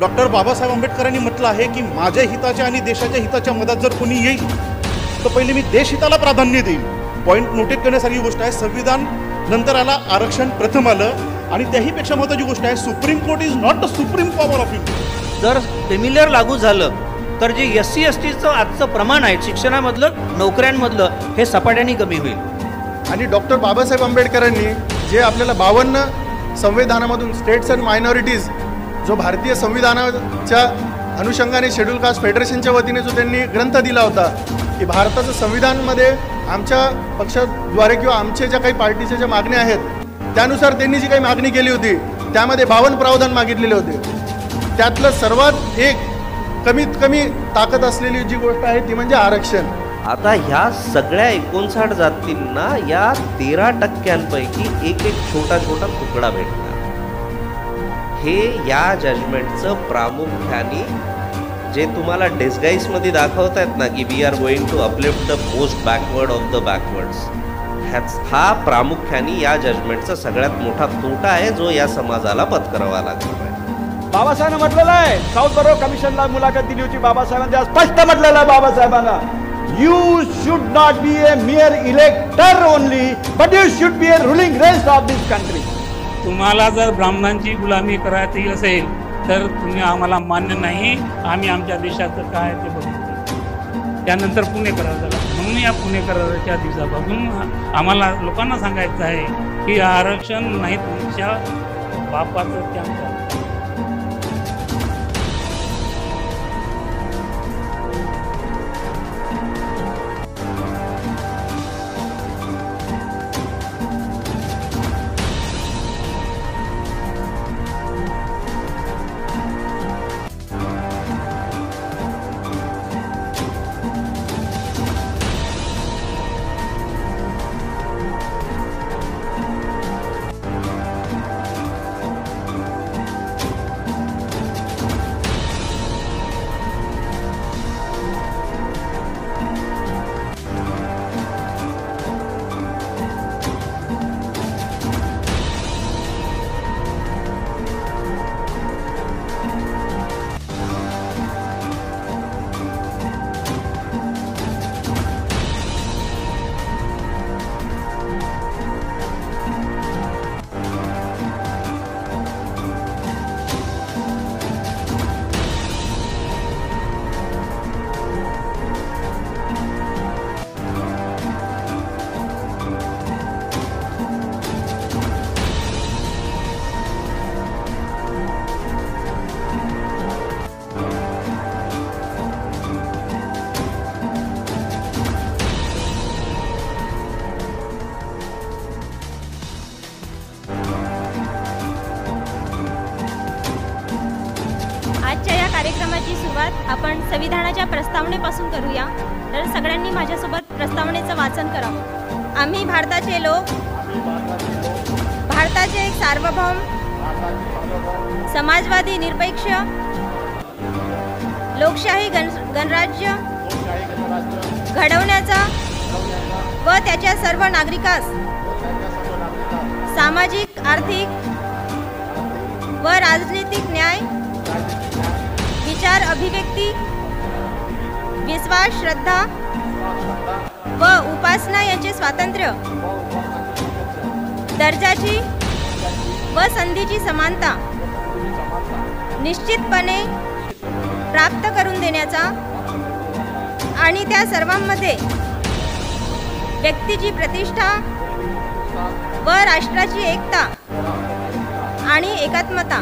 Doctor Babasaheb आंबेडकरांनी म्हटलं आहे की माझ्या हिताच्या आणि देशाच्या हिताच्या मधात जर कोणी येईल तर पहिले मी देशहिताला प्राधान्य देईल. पॉईंट नोटेट करण्यासारखी गोष्ट आहे. संविधान नंतर आला, आरक्षण प्रथम आलं आणि त्याहीपेक्षा महत्त्वाची गोष्ट आहे supreme court is not the supreme power of India. जर फेमिलियर लागू झालं तर जे SC STचं आजचं प्रमाण आहे शिक्षणामधलं, नोकऱ्यांमधलं, हे सपाट्याने कमी होईल. आणि डॉक्टर बाबासाहेब आंबेडकरांनी जे आपल्याला 52 संविधानामधून स्टेट्स अँड मायनॉरिटीज जो भारतीय संविधानाच्या अनुषंगाने शेड्यूल कास्ट फेडरेशनच्या वतीने जो त्यांनी ग्रंथ दिला होता की भारताचं संविधानमध्ये आमच्या पक्षाद्वारे किंवा आमच्या ज्या काही पार्टीच्या ज्या मागण्या आहेत त्यानुसार त्यांनी जी काही मागणी केली होती त्यामध्ये 52 प्रावधान मागितलेले होते. त्यातलं सर्वात एक कमीत कमी ताकद असलेली जी गोष्ट आहे ती म्हणजे आरक्षण. आता ह्या सगळ्या 59 जातींना या 13% एक छोटा छोटा तुकडा भेटणार. हे या जजमेंटचं प्रामुख्याने जे तुम्हाला डिस्गाईजमध्ये दाखवत आहेत ना की we are going to uplift the most backward of the backwards, हा प्रामुख्याने या जजमेंटचा सगळ्यात मोठा तोटा आहे जो या समाजाला पत्करावा लागणार आहे. बाबासाहेबांना म्हटलेलं आहे, साऊथ बरो कमिशनला मुलाखत दिली होती बाबासाहेबांनी, स्पष्ट म्हटलेलं आहे बाबासाहेबांना, you should not be A मियर इलेक्टर only but you should be A ruling rest of this country. तुम्हाला जर ब्राह्मणांची गुलामी करायची असेल तर तुम्ही आम्हाला मान्य नाही, आम्ही आमच्या देशाचं काय ते बघू. त्यानंतर पुणे करार झाला. म्हणून या पुणे कराराच्या दिवसापासून आम्हाला लोकांना सांगायचं आहे की आरक्षण नाही तुमच्या बापाचं त्यांचं. आजच्या या कार्यक्रमाची सुरुवात आपण संविधानाच्या प्रस्तावनेपासून करूया. तर सगळ्यांनी माझ्यासोबत प्रस्तावनेचं वाचन करावं. आम्ही भारताचे लोक, भारताचे एक सार्वभौम समाजवादी निरपेक्ष लोकशाही गणराज्य घडवण्याचा व त्याच्या सर्व नागरिकास सामाजिक, आर्थिक व राजनीतिक न्याय, विचार अभिव्यक्ती, विश्वास, श्रद्धा व उपासना यांचे स्वातंत्र्य, दर्जाची व संधीची समानता निश्चितपणे प्राप्त करून देण्याचा आणि त्या सर्वांमध्ये व्यक्तीची प्रतिष्ठा व राष्ट्राची एकता आणि एकात्मता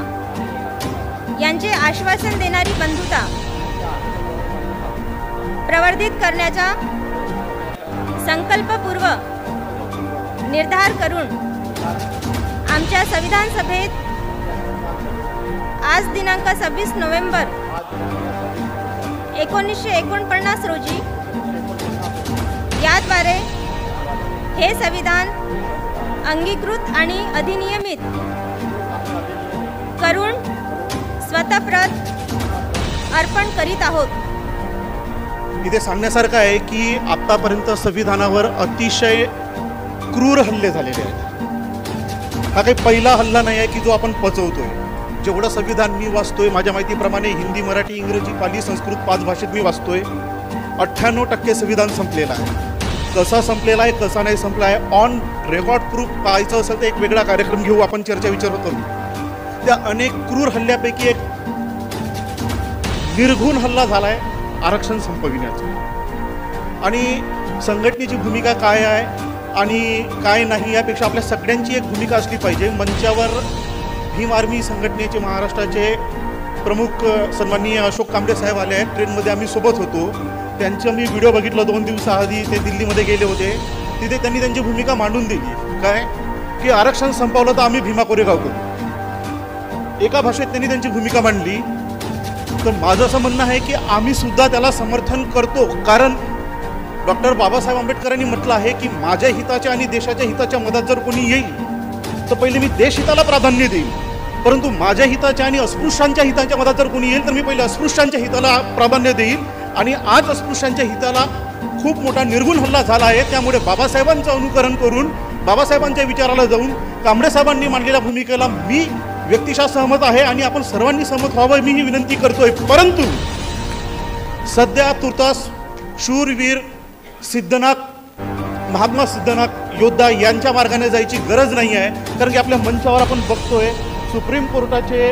यांचे आश्वासन देणारी बंधुता प्रवर्धित करण्याचा संकल्पपूर्वक निर्धार करून आमच्या संविधान सभेत आज दिनांक 26 नोव्हेंबर 1949 रोजी याद्वारे हे संविधान अंगीकृत आणि अधिनियमित करून स्वतःप्रत अर्पण करीत आहोत. इथे सांगण्यासारखं आहे की आतापर्यंत संविधानावर अतिशय क्रूर हल्ले झालेले आहेत. हा काही पहिला हल्ला नाही आहे की जो आपण पचवतोय. जेवढं संविधान मी वाचतोय, माझ्या माहितीप्रमाणे हिंदी, मराठी, इंग्रजी, पाली, संस्कृत 5 भाषेत मी वाचतोय. 98% संविधान संपलेलं आहे. कसा संपलेला आहे, कसा नाही संपला आहे, ऑन रेकॉर्ड प्रूफ पाहायचं असेल तर एक वेगळा कार्यक्रम घेऊ, आपण चर्चा विचार करू. त्या अनेक क्रूर हल्ल्यापैकी एक निर्घुण हल्ला झाला आहे आरक्षण संपविण्याचा. आणि संघटनेची भूमिका काय आहे आणि काय नाही यापेक्षा आपल्या सगळ्यांची एक भूमिका असली पाहिजे. मंचावर भीम आर्मी संघटनेचे महाराष्ट्राचे प्रमुख सन्माननीय अशोक कांबळे साहेब आले आहेत. ट्रेनमध्ये आम्ही सोबत होतो. त्यांचं मी व्हिडिओ बघितलं 2 दिवसाआधी. ते दिल्लीमध्ये गेले होते. तिथे त्यांनी त्यांची भूमिका मांडून दिली, काय की आरक्षण संपवलं तर आम्ही भीमा कोरेगाव करू. एका भाषेत त्यांनी त्यांची भूमिका मांडली. तर माझं असं म्हणणं आहे की आम्ही सुद्धा त्याला समर्थन करतो. कारण डॉक्टर बाबासाहेब आंबेडकरांनी म्हटलं आहे की माझ्या हिताच्या आणि देशाच्या हिताच्या मधात जर कोणी येईल तर पहिले मी देशहिताला प्राधान्य देईन, परंतु माझ्या हिताच्या आणि अस्पृश्यांच्या हिताच्या मधात जर कोणी येईल तर मी पहिले अस्पृश्यांच्या हिताला प्राधान्य देईन. आणि आज अस्पृश्यांच्या हिताला खूप मोठा निर्घुण हल्ला झाला आहे. त्यामुळे बाबासाहेबांचं अनुकरण करून, बाबासाहेबांच्या विचाराला जाऊन कांबळे साहेबांनी मांडलेल्या भूमिकेला मी व्यक्तिशः सहमत आहे आणि आपण सर्वांनी सहमत व्हावं मी ही विनंती करतोय. परंतु सध्या तुर्तास शूरवीर सिद्धनाथ, महात्मा सिद्धनाथ योद्धा यांच्या मार्गाने जायची गरज नाही आहे. कारण की आपल्या मंचावर आपण बघतोय सुप्रीम कोर्टाचे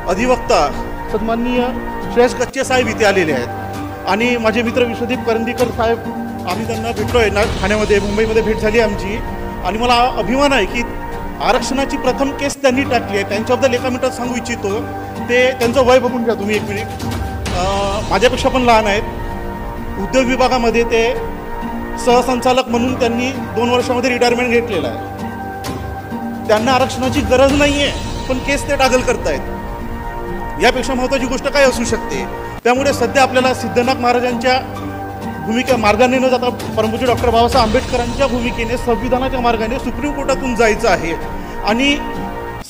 अधिवक्ता सन्माननीय श्रेयस कच्चे साहेब इथे आलेले आहेत. आणि माझे मित्र विश्वदीप करंदीकर साहेब, आम्ही त्यांना भेटलोय ना ठाण्यामध्ये, मुंबईमध्ये भेट झाली आमची. आणि मला अभिमान आहे की आरक्षणाची प्रथम केस त्यांनी टाकली आहे. त्यांच्याबद्दल एका मिनिटात सांगू इच्छितो. ते त्यांचं वय बघून घ्या तुम्ही, 1 मिनिट. माझ्यापेक्षा पण लहान आहेत. उद्योग विभागामध्ये ते सहसंचालक म्हणून त्यांनी 2 वर्षामध्ये रिटायरमेंट घेतलेलं आहे. त्यांना आरक्षणाची गरज नाही आहे, पण केस ते टागल करतायत. यापेक्षा महत्त्वाची गोष्ट काय असू शकते. त्यामुळे सध्या आपल्याला सिद्धनाथ महाराजांच्या भूमिका मार्गाने न जाता परमपूज्य डॉक्टर बाबासाहेब आंबेडकरांच्या भूमिकेने, संविधानाच्या मार्गाने सुप्रीम कोर्टातून जायचं आहे. आणि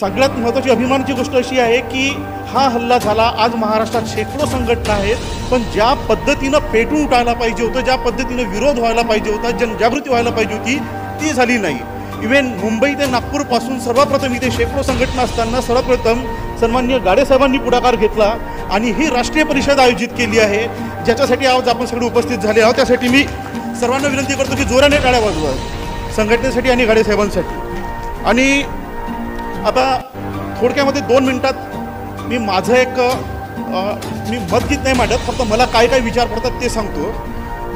सगळ्यात महत्त्वाची अभिमानाची गोष्ट अशी आहे की हा हल्ला झाला. आज महाराष्ट्रात शेकडो संघटना आहेत, पण ज्या पद्धतीनं पेटून उठायला पाहिजे होतं, ज्या पद्धतीनं विरोध व्हायला पाहिजे होता, जनजागृती व्हायला पाहिजे होती, ती झाली नाही. इव्हन मुंबई ते नागपूरपासून सर्वप्रथम इथे शेकडो संघटना असताना सर्वप्रथम सन्माननीय गाडे साहेबांनी पुढाकार घेतला आणि ही राष्ट्रीय परिषद आयोजित केली आहे, ज्याच्यासाठी आज आपण सगळे उपस्थित झाले आहोत. त्यासाठी मी सर्वांना विनंती करतो की जोराने टाळ्या वाजवा संघटनेसाठी आणि गाडे साहेबांसाठी. आणि आता थोडक्यामध्ये 2 मिनिटात मी माझं एक मी मतगीत नाही मांडत, फक्त मला काय काय विचार पडतात ते सांगतो.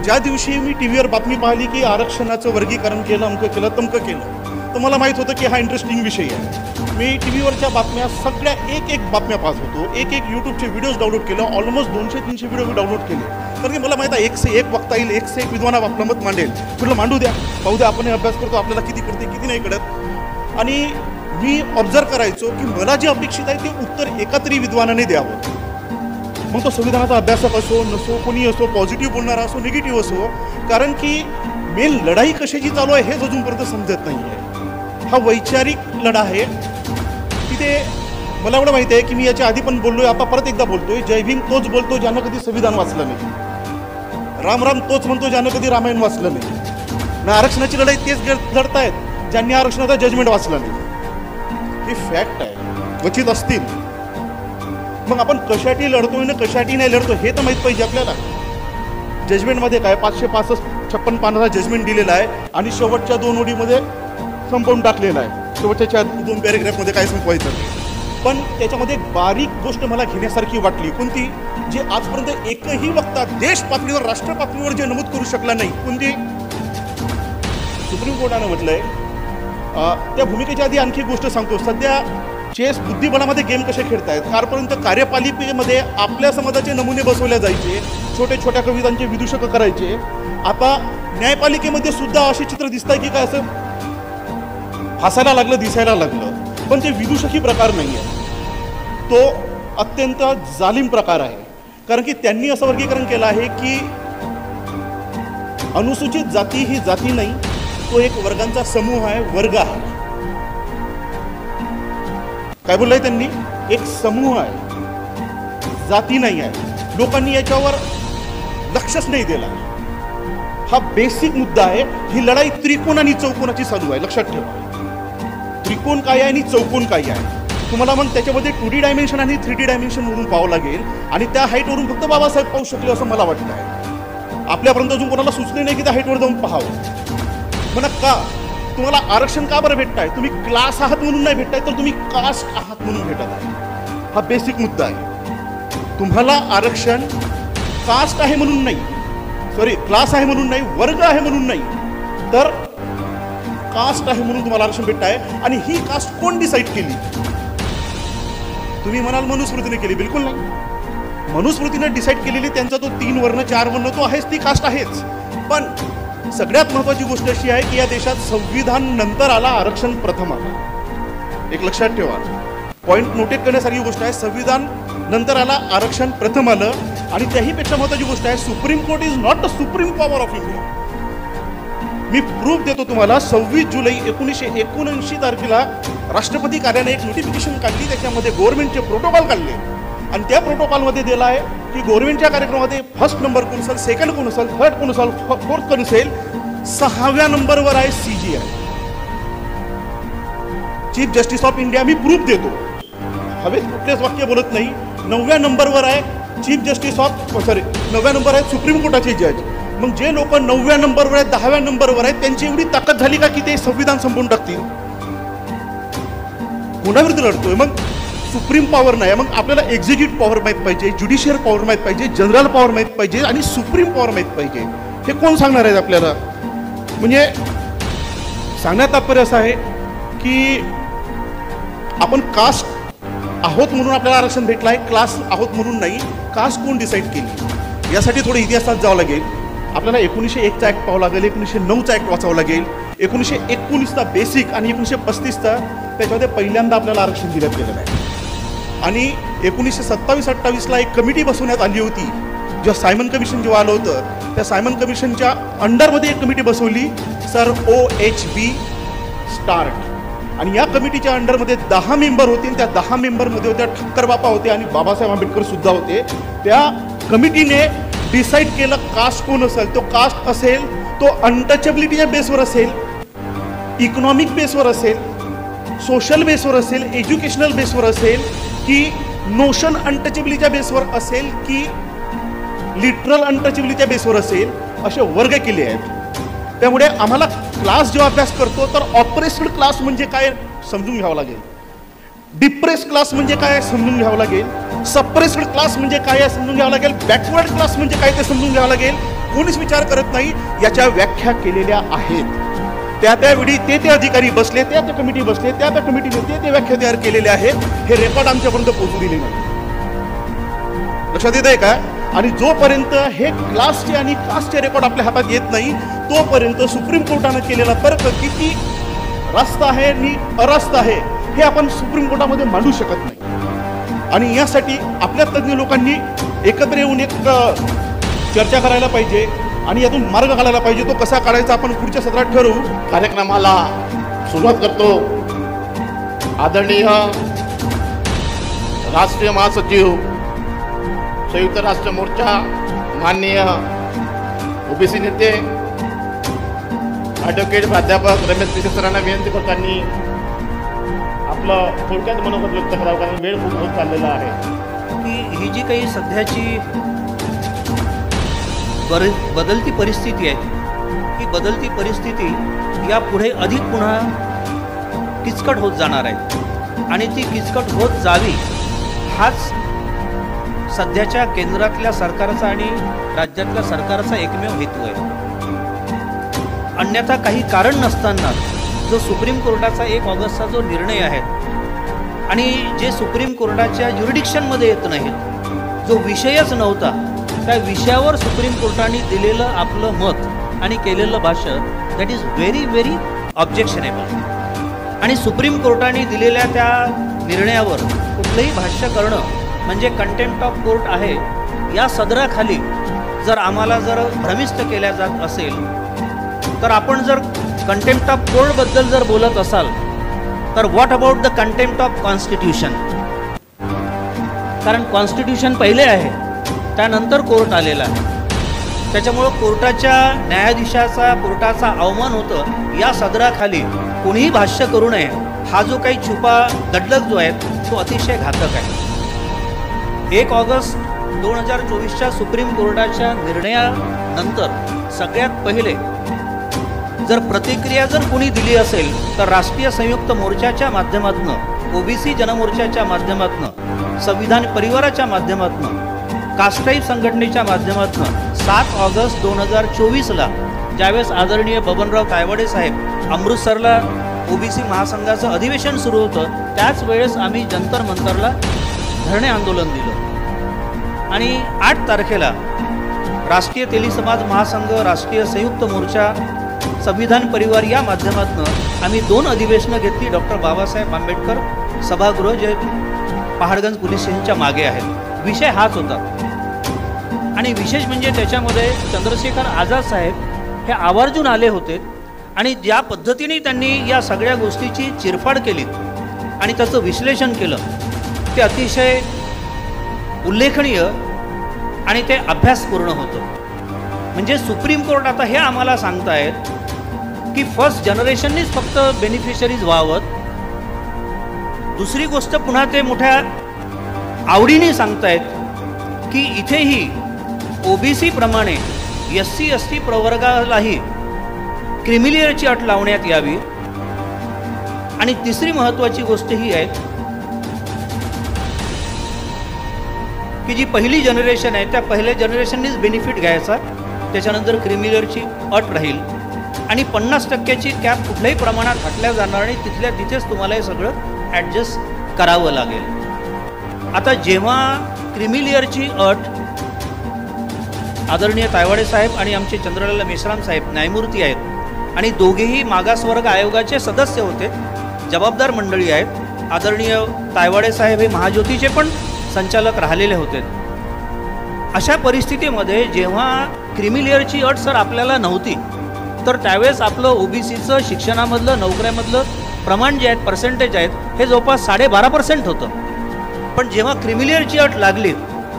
ज्या दिवशी मी टी व्हीवर बातमी पाहिली की आरक्षणाचं वर्गीकरण केलं, अमकं केलं, तमकं केलं, तर मला माहीत होतं की हा इंटरेस्टिंग विषय आहे. मी टी व्हीवरच्या बातम्या सगळ्या एक बातम्या पाहत होतो. एक यूट्यूबचे व्हिडिओज डाउनलोड केलं. ऑलमोस्ट 200-300 व्हिडिओ मी डाउनलोड केले. कारण की मला माहीत आहे 1 से 1 वक्ता येईल, 1 से 1 विद्वान आपलं मत मांडेल. म्हटलं मांडू द्या, पाहू द्या, आपण अभ्यास करतो, आपल्याला किती कळते किती नाही कळत. आणि मी ऑब्झर्व करायचो की मला जे अपेक्षित आहे ते उत्तर एका तरी विद्वानाने द्यावं. मग तो संविधानाचा अभ्यासक असो नसो, कोणी असो, पॉझिटिव्ह बोलणारा असो, निगेटिव्ह असो. कारण की मेन लढाई कशाची चालू आहे हेच अजूनपर्यंत समजत नाही आहे. हा वैचारिक लढा आहे. तिथे मला एवढं माहिती आहे की मी याच्या आधी पण बोललोय, आता परत एकदा बोलतोय. जय भीम तोच बोलतो ज्यानं कधी संविधान वाचलं नाही. राम राम तोच म्हणतो ज्यानं कधी रामायण वाचलं नाही. आरक्षणाची लढाई तेच लढतायत ज्यांनी आरक्षणाचा जजमेंट वाचला नाही. ही फॅक्ट आहे. क्वचित असतील. मग आपण कशासाठी लढतोय ना कशासाठी नाही लढतो हे तर माहीत पाहिजे आपल्याला. जजमेंटमध्ये काय 556 पानाचा जजमेंट दिलेला आहे आणि शेवटच्या 2 ओळीमध्ये संपवून टाकलेला आहे. शेवटच्या 2 पॅरेग्राफमध्ये काय संपवायचं. पण त्याच्यामध्ये एक बारीक गोष्ट मला घेण्यासारखी वाटली. कोणती? जे आजपर्यंत एकही वक्ता देश पातळीवर, राष्ट्र पातळीवर जे नमूद करू शकला नाही. कोणती? सुप्रीम कोर्टानं म्हटलंय. त्या भूमिकेच्या आधी आणखी एक गोष्ट सांगतो. सध्या चेस बुद्धिबळामध्ये गेम कसे खेळतायत. कालपर्यंत कार्यपालिकेमध्ये आपल्या समाजाचे नमुने बसवले जायचे, छोट्या कवितांचे विदूषक करायचे. आता न्यायपालिकेमध्ये सुद्धा असे चित्र दिसत आहे की काय असं हसायला लागलं, दिसायला लागलं. पण ते विदूषकी प्रकार नाही आहे, तो अत्यंत जालिम प्रकार आहे. कारण की त्यांनी असं वर्गीकरण केलं आहे की अनुसूचित जाती ही जाती नाही, तो एक वर्गांचा समूह आहे, वर्ग आहे. काय बोललंय त्यांनी? एक समूह आहे, जाती नाही आहे. लोकांनी याच्यावर लक्षच नाही दिला. हा बेसिक मुद्दा आहे. ही लढाई त्रिकोण आणि चौकोनाची चालू आहे, लक्षात ठेवा. त्रिकोण काय आहे आणि चौकोन काय आहे तुम्हाला मग त्याच्यामध्ये 2D डायमेन्शन आणि 3D डायमेन्शनवरून पाहावं लागेल आणि त्या हाईटवरून फक्त बाबासाहेब पाहू शकले असं मला वाटतं आहे. आपल्यापर्यंत अजून कोणाला सुचले नाही की त्या हाईटवर जाऊन पाहावं. म्हणा का तुम्हाला आरक्षण का बरं भेटताय? तुम्ही क्लास आहात म्हणून नाही भेटताय, तर तुम्ही कास्ट आहात म्हणून भेटत आहे. हा बेसिक मुद्दा आहे. तुम्हाला आरक्षण कास्ट आहे म्हणून नाही, सॉरी क्लास आहे म्हणून नाही, वर्ग आहे म्हणून नाही, तर कास्ट आहे म्हणून तुम्हाला आरक्षण भेटत आहे. आणि ही कास्ट कोण डिसाईड केली? तुम्ही म्हणाल मनुस्मृतीने केली. बिलकुल नाही. मनुस्मृतीने डिसाईड केलेली त्यांचा तो 3 वर्ण 4 वर्ण तो आहेच, ती कास्ट आहेच. पण सगळ्यात महत्त्वाची गोष्ट अशी आहे की या देशात संविधान नंतर आला, आरक्षण प्रथम आला. एक लक्षात ठेवा, पॉईंट नोटेट करण्यासारखी गोष्ट आहे. संविधान नंतर आला, आरक्षण प्रथम आलं. आणि त्याहीपेक्षा महत्त्वाची गोष्ट आहे, supreme court is not the supreme power of India. Me proof देतो तुम्हाला. 26 जुलै 1979 तारखेला राष्ट्रपती कार्यालयाने एक नोटिफिकेशन काढली, त्याच्यामध्ये गव्हर्नमेंटचे प्रोटोकॉल काढले आणि त्या प्रोटोकॉलमध्ये दिला आहे की गव्हर्नमेंटच्या कार्यक्रमामध्ये फर्स्ट नंबर कोण असेल, सेकंड कोण असेल, थर्ड कोण असेल, फोर्थ कोण असेल, 6व्या नंबरवर आहे CJI, chief justice of India. Me proof देतो, हवेत कुठलेच वाक्य बोलत नाही. 9व्या नंबरवर आहे चीफ जस्टिस ऑफ 9व्या नंबर आहे सुप्रीम कोर्टाचे जज. मग जे लोक 9व्या नंबरवर आहेत, 10व्या नंबरवर आहेत, त्यांची एवढी ताकद झाली का की ते संविधान संपवून टाकतील? कोणाविरुद्ध लढतोय? मग सुप्रीम पॉवर नाही, मग आपल्याला एक्झिक्युटिव्ह पॉवर माहीत पाहिजे, ज्युडिशियल पॉवर माहीत पाहिजे, जनरल पॉवर माहीत पाहिजे आणि सुप्रीम पॉवर माहीत पाहिजे. हे कोण सांगणार आहेत आपल्याला? म्हणजे सांगण्यात तात्पर्य असं आहे की आपण कास्ट आहोत म्हणून आपल्याला आरक्षण भेटलं आहे, क्लास आहोत म्हणून नाही. कास्ट कोण डिसाईड केली? यासाठी थोडं इतिहासात जावं लागेल. आपल्याला 1901चा ॲक्ट पाहावं लागेल, 1909चा ॲक्ट वाचावं लागेल, 1919चा बेसिक आणि 1935चा त्याच्यामध्ये पहिल्यांदा आपल्याला आरक्षण दिल्यात गेलेलं आहे. आणि 1927-28ला एक कमिटी बसवण्यात आली होती. जेव्हा सायमन कमिशन जेव्हा आलं होतं, त्या सायमन कमिशनच्या अंडरमध्ये एक कमिटी बसवली, सर OHB स्टार्ट. आणि या कमिटीच्या अंडरमध्ये 10 मेंबर होते. त्या 10 मेंबरमध्ये होत्या ठक्कर बापा होते आणि बाबासाहेब आंबेडकर सुद्धा होते. त्या कमिटीने डिसाईड केलं कास्ट कोण असेल. तो कास्ट असेल तो अनटचेबिलिटीच्या बेसवर असेल, इकॉनॉमिक बेसवर असेल, सोशल बेसवर असेल, एज्युकेशनल बेसवर असेल, की नोशन अनटचेबिलिटीच्या बेसवर असेल, की लिटरल अनटचेबिलिटीच्या बेसवर असेल, असे वर्ग केले आहेत. त्यामुळे आम्हाला क्लास जेव्हा अभ्यास करतो तर ऑपरेस्ड क्लास म्हणजे काय समजून घ्यावं लागेल, डिप्रेस्ड क्लास म्हणजे काय समजून घ्यावं लागेल, सप्रेस्ड क्लास म्हणजे काय समजून घ्यावं लागेल, बॅकवर्ड क्लास म्हणजे काय ते समजून घ्यावं लागेल. कोणीच विचार करत नाही. याच्या व्याख्या केलेल्या आहेत. त्यावेळी ते अधिकारी बसले, त्या कमिटी बसले, त्या कमिटीने ते व्याख्या तयार केलेले आहेत. हे रेकॉर्ड आमच्यापर्यंत पोहोचू दिले नाही. लक्षात येत आहे का? आणि जोपर्यंत हे क्लासचे आणि कास्टचे रेकॉर्ड आपल्या हातात येत नाही तोपर्यंत सुप्रीम कोर्टानं केलेला तर्क किती रास्त आहे आणि अरास्त आहे हे आपण सुप्रीम कोर्टामध्ये मांडू शकत नाही. आणि यासाठी आपल्या तज्ज्ञ लोकांनी एकत्र येऊन एक चर्चा करायला पाहिजे आणि यातून मार्ग काढायला पाहिजे. तो कसा काढायचा आपण पुढच्या सत्रात ठरवू. कार्यक्रमाला सुरुवात करतो. आदरणीय राष्ट्रीय महासचिव संयुक्त राष्ट्र मोर्चा माननीय ओबीसी नेते ॲडव्होकेट प्राध्यापक रमेश पिसे सरांना विनंती करताना आपलं थोडक्यात मनोगत व्यक्त करावं, कारण वेळ खूप होत चाललेला आहे. की ही जी काही सध्याची बदलती परिस्थिती आहे, ही बदलती परिस्थिती यापुढे अधिक पुन्हा किचकट होत जाणार आहे आणि ती किचकट होत जावी हाच सध्याच्या केंद्रातल्या सरकारचा आणि राज्यातल्या सरकारचा एकमेव हेतू आहे. अन्यथा काही कारण नसताना जो सुप्रीम कोर्टाचा 1 ऑगस्टचा जो निर्णय आहे आणि जे सुप्रीम कोर्टाच्या ज्युरिडिक्शनमध्ये येत नाहीत, जो विषयच नव्हता, त्या विषयावर सुप्रीम कोर्टाने दिलेलं आपलं मत आणि केलेलं भाष्य that is very very objectionable. आणि सुप्रीम कोर्टाने दिलेल्या त्या निर्णयावर कुठलंही भाष्य करणं म्हणजे कंटेम्प्ट ऑफ कोर्ट आहे. या सदराखाली जर आम्हाला जर भ्रमिष्ट केल्या जात असेल तर आपण जर कंटेम्प्ट ऑफ कोर्टबद्दल जर बोलत असाल तर what about the contempt of constitution? कारण कॉन्स्टिट्यूशन पहिले आहे, त्यानंतर कोर्ट आलेला आहे. त्याच्यामुळं कोर्टाच्या न्यायाधीशाचा कोर्टाचा अवमान होतं. या सदराखाली कोणीही भाष्य करू नये. हा जो काही छुपा दडलक जो आहे तो तो अतिशय घातक आहे। 1 ऑगस्ट 2024च्या सुप्रीम कोर्टाच्या निर्णयानंतर सगळ्यात पहिले जर प्रतिक्रिया जर कोणी दिली असेल तर राष्ट्रीय संयुक्त मोर्चाच्या माध्यमातून, ओबीसी जनमोर्चाच्या माध्यमातून, संविधान परिवाराच्या माध्यमातून, कास्टाईफ संघटनेच्या माध्यमातून 7 ऑगस्ट 2024ला ज्यावेळेस आदरणीय बबनराव तायवाडे साहेब अमृतसरला ओबीसी महासंघाचं अधिवेशन सुरू होतं, त्याच वेळेस आम्ही जंतर मंतरला धरणे आंदोलन दिलं आणि 8 तारखेला राष्ट्रीय तेली समाज महासंघ, राष्ट्रीय संयुक्त मोर्चा, संविधान परिवार या माध्यमातून आम्ही 2 अधिवेशनं घेतली डॉक्टर बाबासाहेब आंबेडकर सभागृह जे पहाडगंज पोलीस स्टेशनच्या मागे आहेत। विषय हाच होता आणि विशेष म्हणजे त्याच्यामध्ये चंद्रशेखर आझाद साहेब हे आवर्जून आले होते आणि ज्या पद्धतीने त्यांनी या सगळ्या गोष्टीची चिरफाड केली आणि त्याचं विश्लेषण केलं ते अतिशय उल्लेखनीय आणि ते अभ्यासपूर्ण होतं। म्हणजे सुप्रीम कोर्ट आता हे आम्हाला सांगतायत की फर्स्ट जनरेशननीच फक्त बेनिफिशरीज व्हावं। दुसरी गोष्ट पुन्हा ते मोठ्या आवडीने सांगतायत की इथेही ओबीसी प्रमाणे SC ST प्रवर्गालाही क्रिमिलियरची अट लावण्यात यावी। आणि तिसरी महत्त्वाची गोष्ट ही आहे की जी पहिली जनरेशन आहे त्या पहिल्या जनरेशननीच बेनिफिट घ्यायचा, त्याच्यानंतर क्रिमिलियरची अट राहील आणि 50%ची कॅप कुठल्याही प्रमाणात हटल्या जाणार नाही, तिथल्या तिथेच तुम्हाला हे सगळं ॲडजस्ट करावं लागेल। आता जेव्हा क्रिमिलियरची अट आदरणीय तायवाडे साहेब आणि आमचे चंद्रलाल मेश्राम साहेब न्यायमूर्ती आहेत आणि दोघेही मागासवर्ग आयोगाचे सदस्य होते, जबाबदार मंडळी आहेत। आदरणीय तायवाडे साहेब हे महाज्योतीचे पण संचालक राहिलेले होते। अशा परिस्थितीमध्ये जेव्हा क्रिमिलियरची अट सर आपल्याला नव्हती तर त्यावेळेस आपलं ओबीसीचं शिक्षणामधलं, नोकऱ्यामधलं प्रमाण जे आहेत, पर्सेंटेज आहेत हे जवळपास 12.5% होतं। पण जेव्हा क्रिमिलियरची अट लागली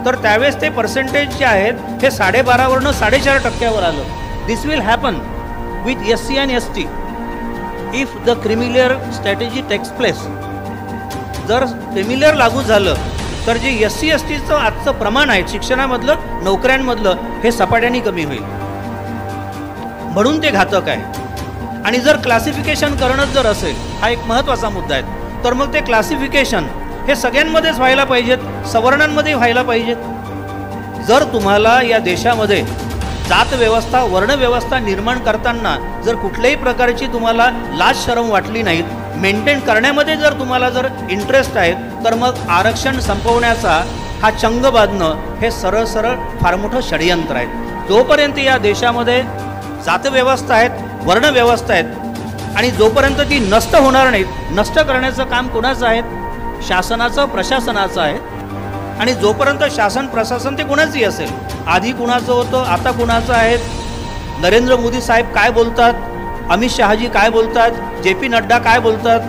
तर त्यावेळेस ते पर्सेंटेज जे आहेत हे 12.5 वरून 4.5% आलं। This will happen with SC and ST if the creamy layer strategy takes place. जर क्रिमिलियर लागू झालं तर जे SC STचं आजचं प्रमाण आहे शिक्षणामधलं, नोकऱ्यांमधलं हे सपाट्याने कमी होईल, म्हणून ते घातक आहे। आणि जर क्लासिफिकेशन करणं जर असेल, हा एक महत्त्वाचा मुद्दा आहे, तर मग ते क्लासिफिकेशन हे सगळ्यांमध्येच व्हायला पाहिजेत, सवर्णांमध्ये व्हायला पाहिजेत। जर तुम्हाला या देशामध्ये जात व्यवस्था, वर्ण व्यवस्था निर्माण करताना जर कुठल्याही प्रकारची तुम्हाला लाज शरम वाटली नाहीत, मेंटेन करण्यामध्ये जर तुम्हाला जर इंटरेस्ट आहे, तर मग आरक्षण संपवण्याचा हा चंग बांधणं हे सरळ सरळ फार मोठं षडयंत्र आहे। जोपर्यंत या देशामध्ये जातव्यवस्था आहेत, वर्णव्यवस्था आहेत आणि जोपर्यंत ती नष्ट होणार नाहीत, नष्ट करण्याचं काम कोणाचं आहे? शासनाचं, प्रशासनाचं आहे। आणि जोपर्यंत शासन प्रशासन ते कुणाचंही असेल, आधी कुणाचं होतं, आता कुणाचं आहे, नरेंद्र मोदी साहेब काय बोलतात, अमित शहाजी काय बोलतात, JP नड्डा काय बोलतात,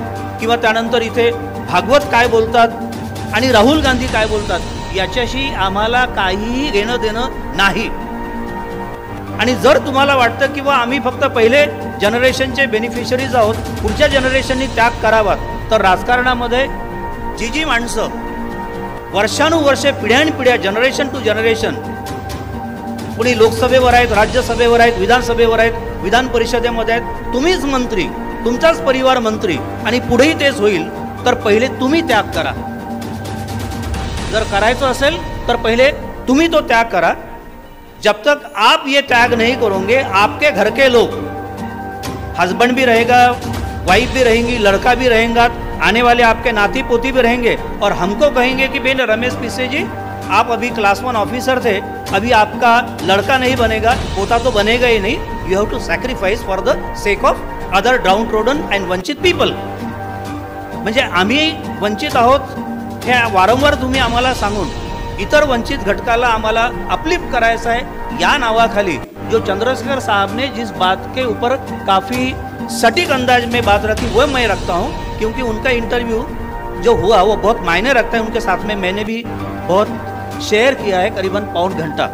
किंवा त्यानंतर इथे भागवत काय बोलतात आणि राहुल गांधी काय बोलतात, याच्याशी आम्हाला काहीही घेणं देणं नाही। आणि जर तुम्हाला वाटतं किंवा आम्ही फक्त पहिले जनरेशनचे बेनिफिशरीज आहोत, पुढच्या जनरेशननी त्याग करावा, तर राजकारणामध्ये जी माणसं वर्षानुवर्षे पिढ्यानपिढ्या, जनरेशन टू जनरेशन, कुणी लोकसभेवर आहेत, राज्यसभेवर आहेत, विधानसभेवर आहेत, विधान परिषदेमध्ये आहेत, तुम्हीच मंत्री, तुमचाच परिवार मंत्री आणि पुढेही तेच होईल, तर पहिले तुम्ही त्याग करा। जर करायचं असेल तर पहिले तुम्ही तो त्याग करा। जब तक आप ये त्याग नहीं करोगे, आपके घर के लोग, हस्बैंड भी रहेगा, वाइफ भी रहेंगी, लड़का भी रहेगा, आने वाले आपके नाती पोती भी रहेंगे और हमको कहेंगे कि बेन रमेश पिसे जी आप अभी क्लास 1 ऑफिसर थे, अभी आपका लड़का नहीं बनेगा, पोता तो बनेगा ही नहीं, you have to sacrifice for the sake of other downtrodden and वंचित पीपल। म्हणजे आम्ही वंचित आहोत हे वारंवार तुम्ही आम्हाला सांगून इतर वंचित घटकाला आम्हाला अपलिफ्ट करायचं आहे या नावाखाली जो चंद्रशेखर साहब ने जिस बात के ऊपर काफ़ी सटीक अंदाज में बात रखी वो मैं रखता हूँ, क्योंकि उनका इंटरव्यू जो हुआ वो बहुत मायने रखता है। उनके साथ में मैंने भी बहुत शेयर किया है, करीबन पौन घंटा।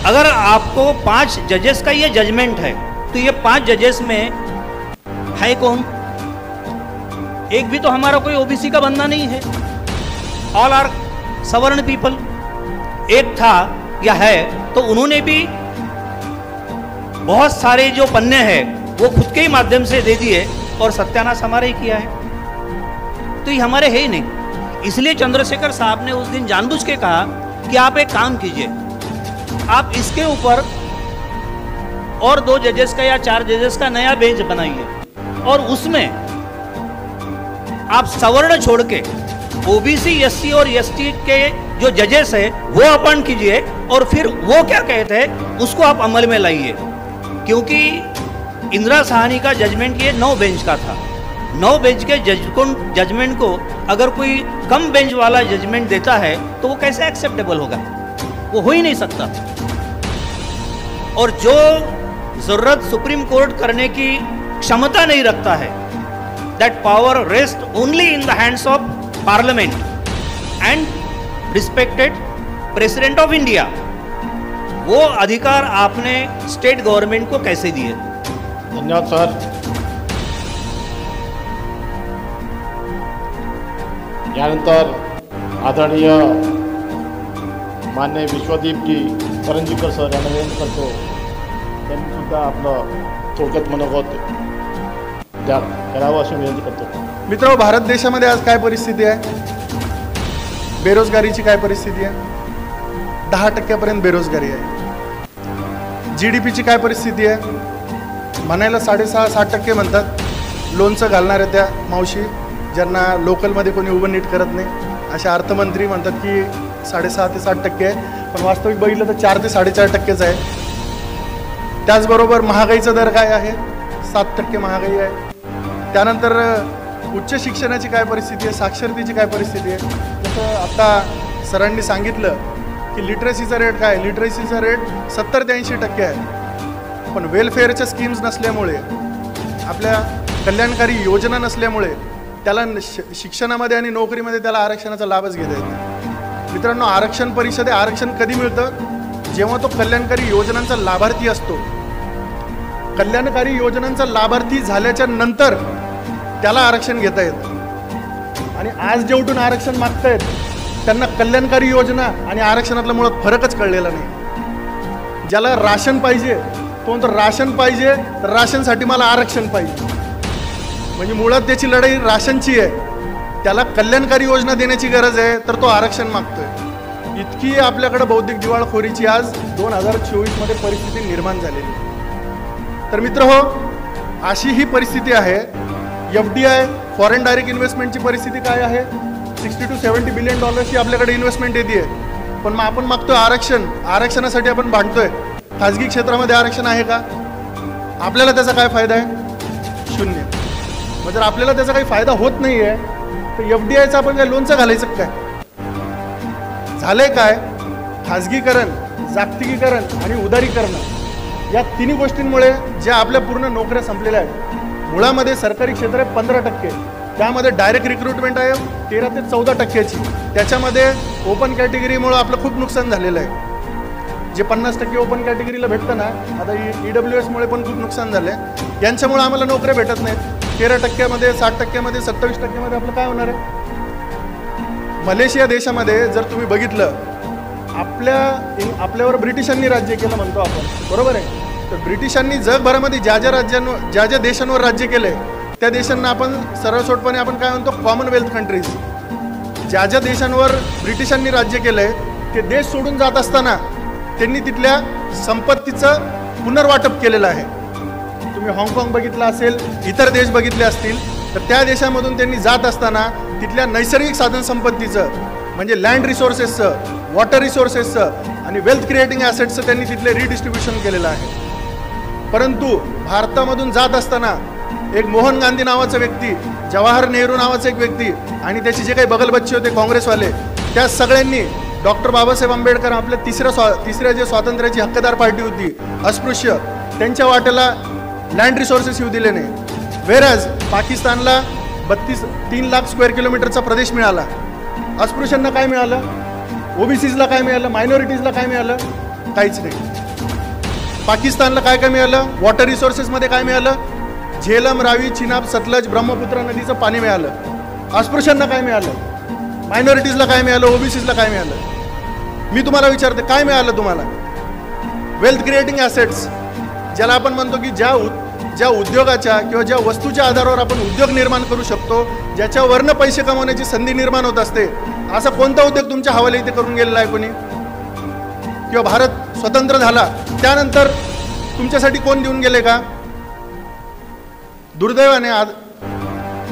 अगर आपको 5 जजेस का ये जजमेंट है तो ये 5 जजेस में है कौन? एक भी तो हमारा कोई ओबीसी का बंदा नहीं है, ऑल आर सवर्ण पीपल। एक था या है तो उन्होंने भी बहुत सारे जो पन्ने हैं वो खुद के ही माध्यम से दे दिए और सत्यानाश हमारा ही किया है, तो ये हमारे है ही नहीं। इसलिए चंद्रशेखर साहब ने उस दिन जानबूझ के कहा कि आप एक काम कीजिए, आप इसके ऊपर और 2 जजेस का या 4 जजेस का नया बेंच बनाइए और उसमें आप सवर्ण छोड़ के ओबीसी, एससी और एसटी के जो जजेस है वो अपॉइंट कीजिए और फिर वो क्या कहते हैं उसको आप अमल में लाइए। क्योंकि इंदिरा साहनी का जजमेंट ये 9 बेंच का था। 9 बेंच के जजमेंट को अगर कोई कम बेंच वाला जजमेंट देता है तो वो कैसे एक्सेप्टेबल होगा, वो हो ही नहीं सकता। और जो जरूरत सुप्रीम कोर्ट करने की क्षमता नहीं रखता है, that power rest only in the hands of parliament end respected president of India, वो अधिकार आपने स्टेट गवर्नमेंट को कैसे दिए? धन्यवाद सर। यानंतर आदरणीय मान्य विश्वदीपजी करंजीकर सर यांना विनंती करतो, त्यांनी सुद्धा आपलं थोडक्यात मनोगत करावं अशी विनंती करतो। मित्रांनो, भारत देशामध्ये आज काय परिस्थिती आहे? बेरोजगारीची काय परिस्थिती आहे? 10% बेरोजगारी आहे। GDPची काय परिस्थिती आहे? म्हणायला 6.5-7% म्हणतात। लोणचं घालणाऱ्या त्या मावशी ज्यांना लोकलमध्ये कोणी उभं नीट करत नाही, अशा अर्थमंत्री म्हणतात की 6.5 ते 7% आहे, पण वास्तविक बघितलं तर 4 ते 4.5% आहे। त्याचबरोबर महागाईचा दर काय आहे? 7% महागाई आहे। त्यानंतर उच्च शिक्षणाची काय परिस्थिती आहे? साक्षरतेची काय परिस्थिती आहे? जसं आता सरांनी सांगितलं की लिटरसीचा रेट काय? लिटरसीचा रेट 70 ते 80% आहे, पण वेलफेअरच्या स्कीम्स नसल्यामुळे, आपल्या कल्याणकारी योजना नसल्यामुळे त्याला शिक्षणामध्ये आणि नोकरीमध्ये त्याला आरक्षणाचा लाभच घेता येत नाही। मित्रांनो, आरक्षण परिषदे आरक्षण कधी मिळतं? जेव्हा तो कल्याणकारी योजनांचा लाभार्थी असतो। कल्याणकारी योजनांचा लाभार्थी झाल्याच्या नंतर त्याला आरक्षण घेता येतं। आणि आज जे उठून आरक्षण मागतायत त्यांना कल्याणकारी योजना आणि आरक्षणातला मुळात फरकच कळलेला नाही। ज्याला राशन पाहिजे तो म्हणतो राशन पाहिजे, तर राशनसाठी मला आरक्षण पाहिजे, म्हणजे मुळात त्याची लढाई राशनची आहे। त्याला कल्याणकारी योजना देण्याची गरज आहे, तर तो आरक्षण मागतोय। इतकी आपल्याकडे बौद्धिक दिवाळखोरीची आज 2024 मध्ये परिस्थिती निर्माण झालेली आहे। तर मित्र हो, अशी ही परिस्थिती आहे। FDI फॉरेन डायरेक्ट इन्व्हेस्टमेंटची परिस्थिती काय आहे? 60 to 70 बिलियन डॉलर्सची आपल्याकडे इन्व्हेस्टमेंट येते, पण मग आपण मागतोय आरक्षण। आरक्षणासाठी आपण भांडतोय। खाजगी क्षेत्रामध्ये आरक्षण आहे का? आपल्याला त्याचा काय फायदा आहे? 0। मग जर आपल्याला त्याचा काही फायदा होत नाही आहे तर FDIचं आपण काय लोणचं घालायचं काय? झालंय काय? खाजगीकरण, जागतिकीकरण आणि उदारीकरण या तिन्ही गोष्टींमुळे ज्या आपल्या पूर्ण नोकऱ्या संपलेल्या आहेत। मुळामध्ये सरकारी क्षेत्र आहे 15%, त्यामध्ये डायरेक्ट रिक्रुटमेंट आहे 13 ते 14%ची। त्याच्यामध्ये ओपन कॅटेगरीमुळे आपलं खूप नुकसान झालेलं आहे। जे 50% ओपन कॅटेगरीला भेटतं ना, आता EWSमुळे पण खूप नुकसान झालं आहे। यांच्यामुळे आम्हाला नोकऱ्या भेटत नाहीत। 13%मध्ये, 60%मध्ये, 27%मध्ये आपलं काय होणार आहे? मलेशिया देशामध्ये जर तुम्ही बघितलं, आपल्यावर ब्रिटिशांनी राज्य केलं म्हणतो आपण, बरोबर आहे? तर ब्रिटिशांनी जगभरामध्ये ज्या ज्या देशांवर राज्य केलंय त्या देशांना आपण सरळसोटपणे आपण काय म्हणतो? Commonwealth countries. ज्या ज्या देशांवर ब्रिटिशांनी राज्य केलंय ते देश सोडून जात असताना त्यांनी तिथल्या संपत्तीचं पुनर्वाटप केलेलं आहे। तुम्ही हाँगकाँग बघितलं असेल, इतर देश बघितले असतील, तर त्या देशामधून त्यांनी जात असताना तिथल्या नैसर्गिक साधन संपत्तीचं म्हणजे लँड रिसोर्सेसचं, वॉटर रिसोर्सेसचं आणि वेल्थ क्रिएटिंग ॲसेट्सचं त्यांनी तिथले रिडिस्ट्रीब्युशन केलेलं आहे। परंतु भारतामधून जात असताना एक मोहन गांधी नावाचा व्यक्ती, जवाहर नेहरू नावाचा एक व्यक्ती आणि त्याचे जे काही बगलबच्चे होते काँग्रेसवाले, त्या सगळ्यांनी डॉक्टर बाबासाहेब आंबेडकर आपल्या तिसऱ्या जे स्वातंत्र्याची हक्कदार पार्टी होती, अस्पृश्य, त्यांच्या वाट्याला लँड रिसोर्सेस येऊ दिले नाही। व्हेरॅज पाकिस्तानला 3 लाख स्क्वेअर किलोमीटरचा प्रदेश मिळाला। अस्पृश्यांना काय मिळालं? ओबीसीजला काय मिळालं? मायनॉरिटीजला काय मिळालं? काहीच नाही। पाकिस्तानला काय काय मिळालं? वॉटर रिसोर्सेसमध्ये काय मिळालं? झेलम, रावी, चिनाब, सतलज, ब्रह्मपुत्र नदीचं पाणी मिळालं. अस्पृश्यांना काय मिळालं? मायनॉरिटीजला काय मिळालं? ओबीसीजला काय मिळालं? मी तुम्हाला विचारते, काय मिळालं तुम्हाला? वेल्थ क्रिएटिंग ॲसेट्स, ज्याला आपण म्हणतो की ज्या उद्योगाच्या किंवा ज्या वस्तूच्या आधारावर आपण उद्योग निर्माण करू शकतो, ज्याच्यावरनं पैसे कमवण्याची संधी निर्माण होत असते, असा कोणता उद्योग तुमच्या हवाले इथे करून गेलेला आहे कोणी? किंवा भारत स्वतंत्र झाला त्यानंतर तुमच्यासाठी कोण देऊन गेले का? दुर्दैवाने आज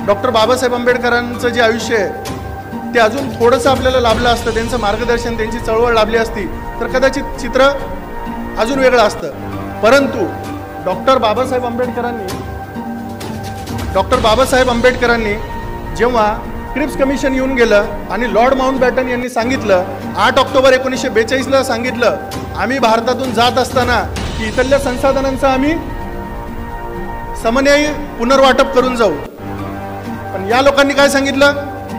डॉक्टर बाबासाहेब आंबेडकरांचं जे आयुष्य आहे ते अजून थोडंसं आपल्याला लाभलं असतं, त्यांचं मार्गदर्शन, त्यांची चळवळ लाभली असती तर कदाचित चित्र अजून वेगळं असतं. परंतु डॉक्टर बाबासाहेब आंबेडकरांनी जेव्हा क्रिप्स कमिशन येऊन गेलं आणि लॉर्ड माउंटबॅटन यांनी सांगितलं 8 ऑक्टोबर 1942ला सांगितलं, आम्ही भारतातून जात असताना की इथल्या संसाधनांचं आम्ही समन्यायी पुनर्वाटप करून जाऊ. पण या लोकांनी काय सांगितलं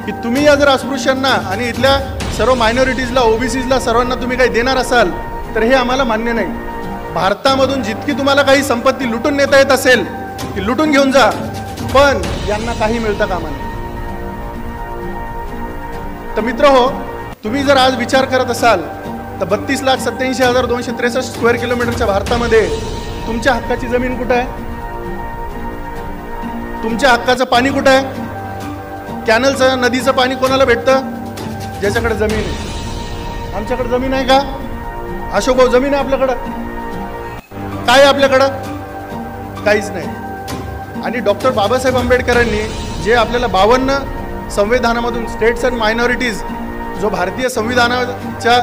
की तुम्ही या जर अस्पृश्यांना आणि इथल्या सर्व मायनॉरिटीजला, ओबीसीजला सर्वांना तुम्ही काही देणार असाल तर हे आम्हाला मान्य नाही. भारतामधून जितकी तुम्हाला काही संपत्ती लुटून नेता येत असेल ती लुटून घेऊन जा, पण यांना काही मिळतं कामा नये. तर मित्र हो, तुम्ही जर आज विचार करत असाल तर 32,87,263 स्क्वेअर किलोमीटरच्या भारतामध्ये तुमच्या हक्काची जमीन कुठं आहे? तुमच्या हक्काचं पाणी कुठं आहे? कॅनलचं, नदीचं पाणी कोणाला भेटतं? ज्याच्याकडे जमीन आहे. आमच्याकडे जमीन आहे का? अशोक भाऊ, जमीन आहे आपल्याकडं? काय आपल्याकडं? काहीच नाही. आणि डॉक्टर बाबासाहेब आंबेडकरांनी जे आपल्याला 52 संविधानामधून स्टेट्स अँड मायनॉरिटीज जो भारतीय संविधानाच्या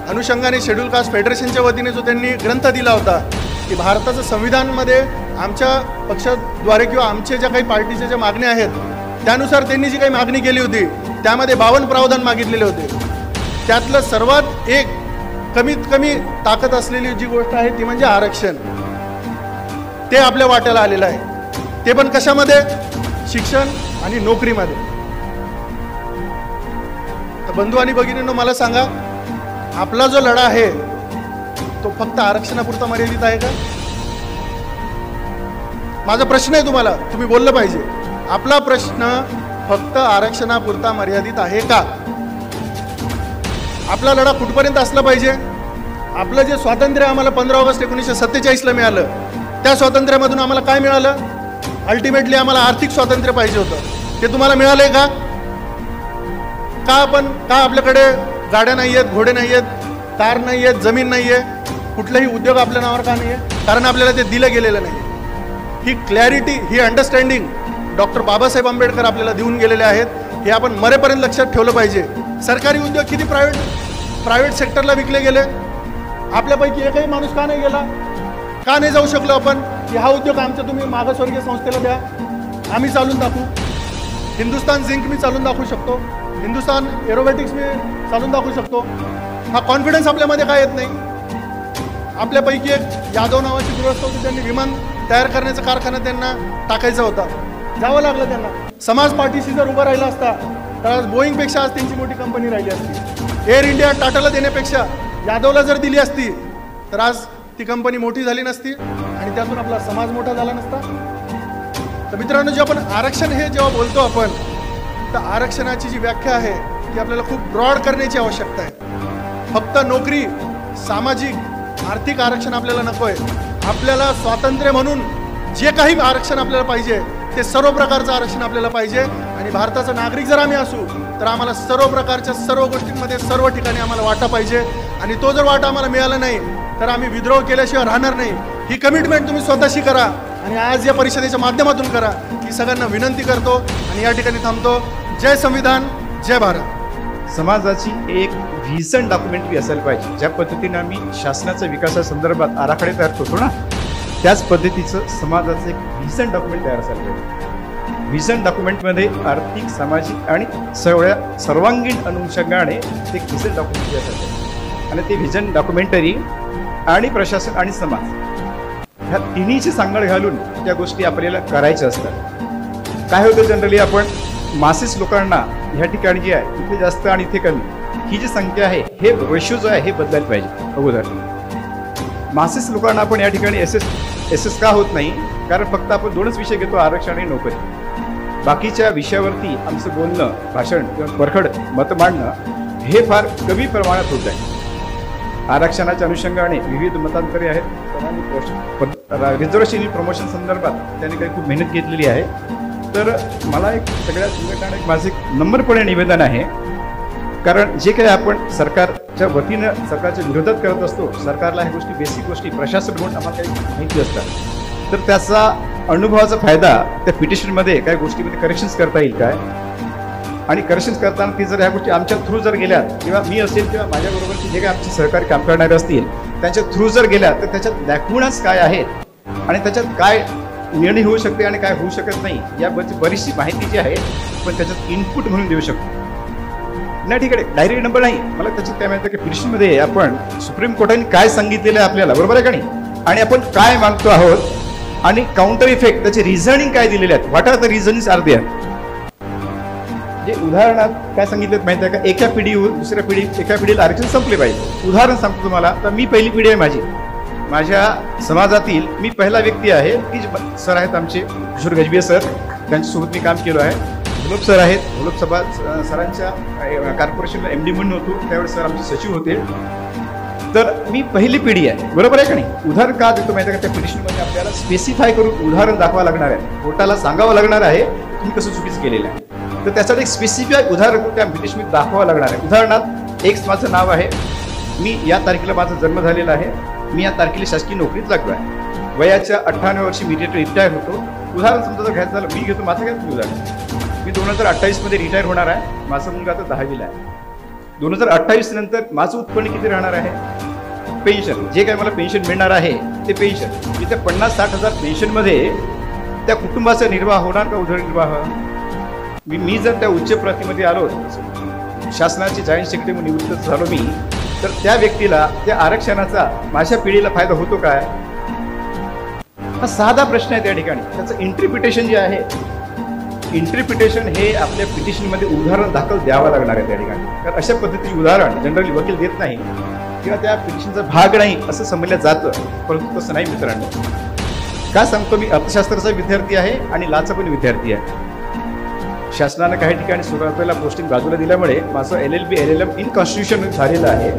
अनुषंगाने शेड्यूल कास्ट फेडरेशनच्या वतीने जो त्यांनी ग्रंथ दिला होता की भारताचं संविधानमध्ये आमच्या पक्षाद्वारे किंवा आमच्या ज्या काही पार्टीच्या ज्या मागण्या आहेत त्यानुसार त्यांनी जी काही मागणी केली होती त्यामध्ये 52 प्रावधान मागितलेले होते. त्यातलं सर्वात एक कमीत कमी ताकद असलेली जी गोष्ट आहे ती म्हणजे आरक्षण. ते आपल्या वाट्याला आलेलं आहे. ते पण कशामध्ये? शिक्षण आणि नोकरीमध्ये. तर बंधू आणि भगिनींनो, मला सांगा, आपला जो लढा आहे तो फक्त आरक्षणापुरता मर्यादित आहे का? माझा प्रश्न आहे तुम्हाला, तुम्ही बोललं पाहिजे. आपला प्रश्न फक्त आरक्षणापुरता मर्यादित आहे का? आपला लढा कुठपर्यंत असला पाहिजे? आपलं जे स्वातंत्र्य आम्हाला 15 ऑगस्ट 1947ला मिळालं त्या स्वातंत्र्यामधून आम्हाला काय मिळालं? अल्टिमेटली आम्हाला आर्थिक स्वातंत्र्य पाहिजे होतं. ते तुम्हाला मिळालंय का? का आपल्याकडे गाड्या नाही आहेत, घोडे नाही आहेत, कार नाही आहेत, जमीन नाही आहे, कुठलाही उद्योग आपल्या नावावर का नाही आहे? कारण आपल्याला ते दिलं गेलेलं नाही. ही क्लॅरिटी, ही अंडरस्टँडिंग डॉक्टर बाबासाहेब आंबेडकर आपल्याला देऊन गेलेले आहेत. हे आपण मरेपर्यंत लक्षात ठेवलं पाहिजे. सरकारी उद्योग किती प्रायव्हेट सेक्टरला विकले गेले? आपल्यापैकी एकही माणूस का नाही गेला? का नाही जाऊ शकलो आपण की हा उद्योग आमचा तुम्ही मागासवर्गीय संस्थेला द्या, आम्ही चालून दाखवू. हिंदुस्तान झिंक मी चालून दाखवू शकतो, हिंदुस्तान एरोबॅटिक्स मी चालून दाखवू शकतो. हा कॉन्फिडन्स आपल्यामध्ये काय येत नाही? आपल्यापैकी एक यादव नावाची गृहस्थ होती, त्यांनी विमान तयार करण्याचा कारखाना त्यांना टाकायचा होता, जावं लागलं त्यांना. समाज पार्टीशी जर उभं राहिला असता तर आज बोईंगपेक्षा आज त्यांची मोठी कंपनी राहिली असती. एअर इंडिया टाटाला देण्यापेक्षा यादवला जर दिली असती तर आज ती कंपनी मोठी झाली नसती आणि त्यातून आपला समाज मोठा झाला नसता. तर मित्रांनो, जे आपण आरक्षण हे जेव्हा बोलतो आपण, तर आरक्षणाची जी व्याख्या आहे ती आपल्याला खूप ब्रॉड करण्याची आवश्यकता आहे. फक्त नोकरी, सामाजिक, आर्थिक आरक्षण आपल्याला नको आहे. आपल्याला स्वातंत्र्य म्हणून जे काही आरक्षण आपल्याला पाहिजे ते सर्व प्रकारचं आरक्षण आपल्याला पाहिजे. आणि भारताचा नागरिक जर आम्ही असू तर आम्हाला सर्व प्रकारच्या सर्व गोष्टींमध्ये सर्व ठिकाणी आम्हाला वाटा पाहिजे. आणि तो जर वाटा आम्हाला मिळाला नाही तर आम्ही विद्रोह केल्याशिवाय राहणार नाही. ही कमिटमेंट तुम्ही स्वतःशी करा आणि आज या परिषदेच्या माध्यमातून करा ही सगळ्यांना विनंती करतो आणि या ठिकाणी थांबतो. जय संविधान, जय भारत. समाजाची एक व्हिजन डॉक्युमेंटरी असायला पाहिजे. ज्या पद्धतीने आम्ही शासनाच्या विकासासंदर्भात आराखडे तयार करतो ना, त्याच पद्धतीचं समाजाचं एक व्हिजन डॉक्युमेंट तयार असायला पाहिजे. व्हिजन डॉक्युमेंटमध्ये आर्थिक, सामाजिक आणि सर्वांगीण अनुषंगाने ते एक व्हिजन डॉक्युमेंटरी असायला पाहिजे. आणि ते व्हिजन डॉक्युमेंटरी आणि प्रशासन आणि समाज ह्या तिन्हीची सांगड घालून त्या गोष्टी आपल्याला करायच्या असतात. काय होतं, जनरली आपण मासेस लोकांना ह्या ठिकाणी जे आहे इथे जास्त आणि इथे कमी, ही जी संख्या आहे, हे रेशो जो आहे हे बदलायला पाहिजे. अगोदर मासेस लोकांना आपण या ठिकाणी एस एस का होत नाही, कारण फक्त आपण 2च विषय घेतो, आरक्षण आणि नोकरी. बाकीच्या विषयावरती आमचं बोलणं, भाषण किंवा परखड मत मांडणं हे फार कमी प्रमाणात होत आहे. आरक्षणाच्या अनुषंगाने विविध मतांतरे आहेत. रिझर्वेशन प्रमोशन संदर्भात त्यांनी काही खूप मेहनत घेतलेली आहे. तर मला एक सगळ्या संघटनांना एक माझं एक नम्रपणे निवेदन आहे, कारण जे काही आपण सरकारच्या वतीनं सरकारच्या विरोधात करत असतो, सरकारला ह्या गोष्टी बेसिक गोष्टी प्रशासन म्हणून आम्हाला काही माहिती असतात, तर त्याचा अनुभवाचा फायदा त्या पिटिशनमध्ये काही गोष्टीमध्ये करेक्शन्स करता येईल काय, आणि करेक्शन्स करताना ती जर ह्या गोष्टी आमच्या थ्रू जर गेल्या, किंवा मी असेल किंवा माझ्याबरोबरचे जे काही आमचे सहकारी काम करणारे असतील त्यांच्या थ्रू जर गेल्या, तर त्याच्यात लॅकुनाच काय आहेत आणि त्याच्यात काय निर्णय होऊ शकते आणि काय होऊ शकत नाही याबद्दल बरीचशी माहिती जी आहे पण त्याच्यात इनपुट म्हणून देऊ शकतो. नाही ठीक आहे, डायरेक्ट नंबर नाही, मला त्याच्यात काय माहिती की पिटिशनमध्ये आपण सुप्रीम कोर्टाने काय सांगितलेलं आहे आपल्याला, बरोबर आहे का नाही, आणि आपण काय मागतो आहोत आणि काउंटर इफेक्ट त्याचे रिझनिंग काय दिलेले आहेत, what are the reasons are there. जे उदाहरणार्थ काय सांगितलं माहिती आहे का, एका पिढीवर दुसऱ्या एका पिढीला आरक्षण संपले पाहिजे. उदाहरण सांगतो तुम्हाला, तर मी पहिली पिढी आहे माझी, माझ्या समाजातील मी पहिला व्यक्ती आहे की सर आहेत आमचे किशोर गजबिये सर, त्यांच्यासोबत मी काम केलं आहे. घोलप सर आहेत, घोलप सभा सरांच्या कॉर्पोरेशनला MD म्हणून होतो, त्यावेळेस सर आमचे सचिव होते. तर मी पहिली पिढी आहे, बरोबर आहे का नाही. उदाहरण का देतो माहिती आहे का, त्या पिटिशनमध्ये आपल्याला स्पेसिफाय करून उदाहरण दाखवावं लागणार आहे, कोर्टाला सांगावं लागणार आहे तुम्ही कसं चुकीचं केलेलं आहे. तर त्यासाठी एक स्पेसिफिक उदाहरण त्या पिटिशनमध्ये दाखवावं लागणार आहे. उदाहरणार्थ एक माझं नाव आहे, मी या तारखेला माझा जन्म झालेला आहे, मी या तारखेला शासकीय नोकरीत लागलो आहे, वयाच्या 58व्या वर्षी मी रिटायर होतो. उदाहरण समजा जर घ्यायचं झालं, मी घेतो माझं काय उदाहरण, मी 2028 मध्ये रिटायर होणार आहे, माझा मुलगा आता 10वीला आहे. 2028 नंतर माझं उत्पन्न किती राहणार आहे, पेन्शन जे काय मला पेन्शन मिळणार आहे ते पेन्शन, मी त्या 50-60 हजार पेन्शनमध्ये त्या कुटुंबाचा निर्वाह होणार का उदरनिर्वाह. मी जर त्या उच्च प्रतीमध्ये आलो, शासनाचे जॉईंट सेक्रेटरी म्हणून निवृत्त झालो मी, तर त्या व्यक्तीला त्या आरक्षणाचा माझ्या पिढीला फायदा होतो काय, हा साधा प्रश्न आहे. त्या ठिकाणी त्याचं इंटरप्रिटेशन जे आहे, इंटरप्रिटेशन हे आपल्या पिटिशनमध्ये उदाहरण दाखल द्यावं लागणार आहे त्या ठिकाणी. कारण अशा पद्धतीचे उदाहरण जनरली वकील देत नाही किंवा त्या पिटिशनचा भाग नाही असं समजलं जातं, परंतु तसं नाही मित्रांनो. का सांगतो, मी अर्थशास्त्राचा विद्यार्थी आहे आणि लाचा पण विद्यार्थी आहे. शासनानं काही ठिकाणी सुरुवातीला पोस्टिंग बाजूला दिल्यामुळे माझं LLB LLM इन कॉन्स्टिट्यूशन झालेलं आहे,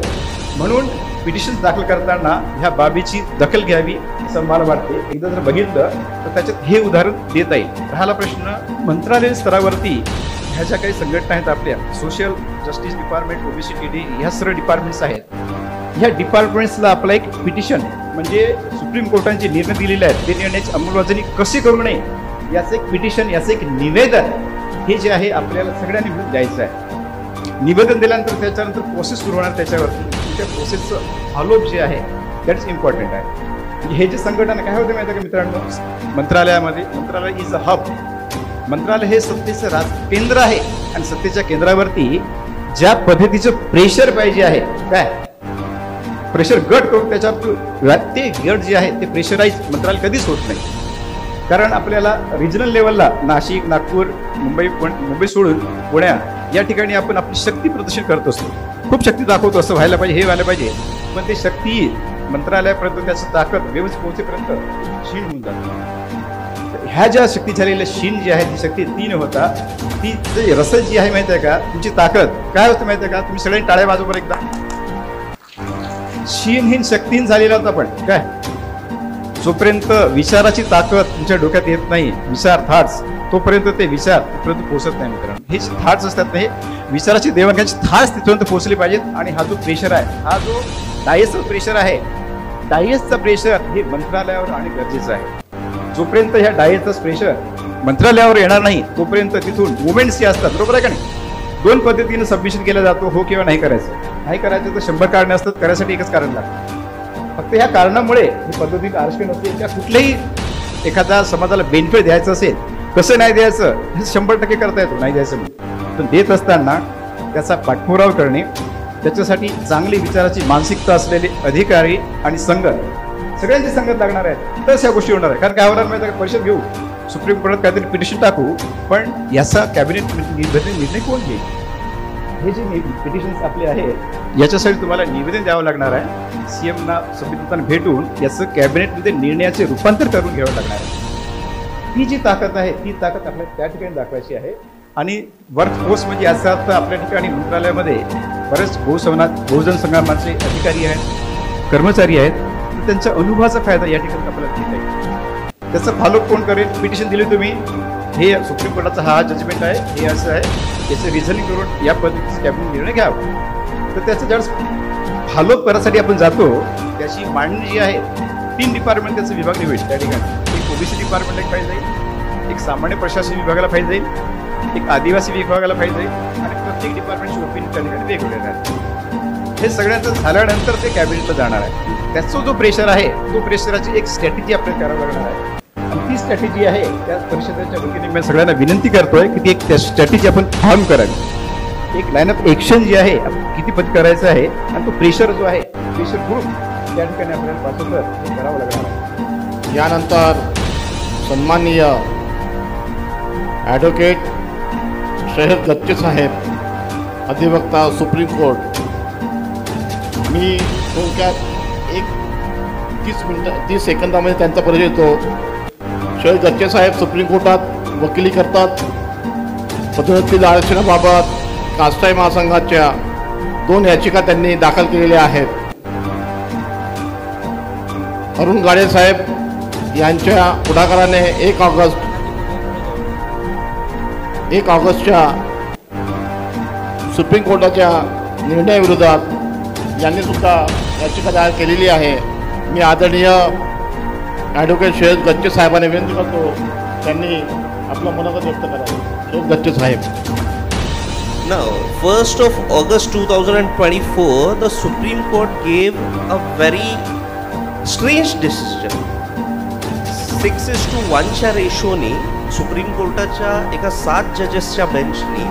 म्हणून पिटिशन दाखल करताना ह्या बाबीची दखल घ्यावी असं मला वाटते. एकदा जर बघितलं तर त्याच्यात हे उदाहरण देता येईल. राहिला प्रश्न मंत्रालय स्तरावरती ह्या ज्या काही संघटना आहेत आपल्या, सोशल जस्टिस डिपार्टमेंट, OBCD ह्या सर्व डिपार्टमेंट्स आहेत, ह्या डिपार्टमेंट्सला आपलं एक पिटिशन म्हणजे सुप्रीम कोर्टाने जे निर्णय दिलेले आहेत ते निर्णयाची अंमलबजावणी कशी करू नये याचं एक पिटिशन, याचं एक निवेदन हे जे आहे आपल्याला सगळ्यांनी मिळून द्यायचं आहे. निवेदन दिल्यानंतर त्याच्यानंतर प्रोसेस सुरू होणार त्याच्यावरती, त्या प्रोसेसचं फॉलोअप जे आहे दॅट इज इम्पॉर्टंट आहे. हे जे संघटना काय होते माहिती आहे का मित्रांनो, मंत्रालयामध्ये मंत्रालय इज अ हब, मंत्रालय हे सत्तेचं केंद्र आहे आणि सत्तेच्या केंद्रावरती ज्या पद्धतीचं प्रेशर पाहिजे आहे, काय प्रेशर गट करून त्याच्यावर ते गट जे आहे ते प्रेशराईज मंत्रालय कधीच होत नाही. कारण आपल्याला रिजनल लेवलला नाशिक, नागपूर, मुंबई सोडून पुण्या या ठिकाणी आपण आपली शक्ती प्रदर्शन करत असतो, खूप शक्ती दाखवतो, असं व्हायला पाहिजे, हे व्हायला पाहिजे, पण ते शक्ती मंत्रालयापर्यंत त्याची ताकद व्यवस्थित पोहोचेपर्यंत क्षीण होऊन जाते. ह्या ज्या शक्ती झालेल्या क्षीण जी आहे ती शक्ती ती न होता ती रसद जी आहे माहिती आहे का, तुमची ताकद काय होतं माहिती आहे का, तुम्ही सगळ्यांनी टाळ्या वाजवर एकदा, क्षीणहीन शक्तीहीन झालेला होता. पण काय, जोपर्यंत विचाराची ताकद तुमच्या डोक्यात येत नाही, विचार थाट्स, तोपर्यंत ते विचार तिथपर्यंत पोहोचत नाही मित्रांनो. हे जे थाट्स असतात हे विचाराची देवाणघेवाणची थाट्स तिथपर्यंत पोहोचले पाहिजेत. आणि हा जो प्रेशर आहे, हा जो डायसचा प्रेशर आहे, डायसचा प्रेशर हे मंत्रालयावर आणणे गरजेचं आहे. जोपर्यंत ह्या डायसचा प्रेशर मंत्रालयावर येणार नाही तोपर्यंत तिथून मुवमेंट्स जे असतात, बरोबर आहे का नाही, 2 पद्धतीने सबमिशन केला जातो, हो किंवा नाही करायचं. नाही करायचं तर 100 कारणे असतात, करायसाठी एकच कारण लागतं. फक्त ह्या कारणामुळे ही पद्धतीत आरक्षण असेल किंवा कुठल्याही एखाद्या समाजाला बेनिफिट द्यायचं असेल, कसं नाही द्यायचं हे 100% करता येतो, नाही द्यायचं म्हणून. पण देत असताना त्याचा पाठपुरावा करणे, त्याच्यासाठी चांगली विचाराची मानसिकता असलेले अधिकारी आणि संगत, सगळ्यांची संगत लागणार आहे, तरच ह्या गोष्टी होणार आहे. कारण काय होणार माहिती आहे, परिषद घेऊ, सुप्रीम कोर्टात काहीतरी पिटिशन टाकू, पण याचा कॅबिनेट निर्णय कोण घेईल. हे जे पिटिशन्स आपले आहेत याच्यासाठी तुम्हाला निवेदन द्यावं लागणार आहे. CMना संबंधितांना भेटून याचं कॅबिनेटमध्ये निर्णयाचे रूपांतर करून घ्यावं लागणार आहे. ती जी ताकद आहे ती ताकद आपल्याला त्या ठिकाणी दाखवायची आहे. आणि वर्क फोर्स म्हणजे याचा अर्थ आपल्या ठिकाणी मंत्रालयामध्ये बरेच बहुजन संघाचे अधिकारी आहेत, कर्मचारी आहेत, तर त्यांच्या अनुभवाचा फायदा या ठिकाणी आपल्याला घेता येईल. त्याचं फॉलोअप कोण करेल? पिटिशन दिली तुम्ही, हे सुप्रीम कोर्टाचा हा जजमेंट आहे, हे असं आहे, याचं रिझनिंग करून या पद्धतीचं कॅबिनेट निर्णय घ्यावा. तर त्याचं ज्यावेळेस फॉलोअप करण्यासाठी आपण जातो त्याची मांडणी जी आहे 3 डिपार्टमेंट त्याचं विभागणी होईल त्या ठिकाणी. एक ओबीसी डिपार्टमेंट एक फाईल जाईल, एक सामान्य प्रशासन विभागाला फाईल जाईल, एक आदिवासी विभागाला फाईल जाईल आणि प्रत्येक डिपार्टमेंटची ओपिनियन त्या ठिकाणी वेगवेगळे राहतील. हे सगळ्यांचं झाल्यानंतर ते कॅबिनेटला जाणार आहे. त्याचा जो प्रेशर आहे तो प्रेशराची एक स्ट्रॅटेजी आपल्याला करावं लागणार आहे. आणि ती स्ट्रॅटेजी आहे त्या परिषदेच्या वतीने मी सगळ्यांना विनंती करतोय की ती एक स्ट्रॅटेजी आपण फॉर्म करावी. एक लाईन ऑफ ॲक्शन जी आहे किती पद करायचं आहे आणि तो प्रेशर जो आहे प्रेशर ग्रुप त्या ठिकाणी आपल्याला पाठवलं ते करावं लागणार आहे. यानंतर सन्माननीय ॲडव्होकेट शरद गच्चे साहेब, अधिवक्ता सुप्रीम कोर्ट, मी थोडक्यात 30 सेकंदामध्ये त्यांचा परिचय देतो. शरद गच्चे साहेब सुप्रीम कोर्टात वकिली करतात. पदोन्नती आरक्षणाबाबत कास्टाई महासंघाच्या 2 याचिका त्यांनी दाखल केलेल्या आहेत. अरुण गाडे साहेब यांच्या पुढाकाराने 1 ऑगस्टच्या सुप्रीम कोर्टाच्या निर्णयाविरोधात यांनी सुद्धा याचिका दायर केलेली आहे. मी आदरणीय ॲडव्होकेट शरद गच्चे साहेबांना विनंती करतो त्यांनी आपलं मनोगत व्यक्त करावं. शरद गच्चे साहेब. Now, 1st of August 2024, the Supreme Court gave a very strange decision. 6:1 च्या रेशोने सुप्रीम कोर्टाच्या एका 7 जजेसच्या बेंचनी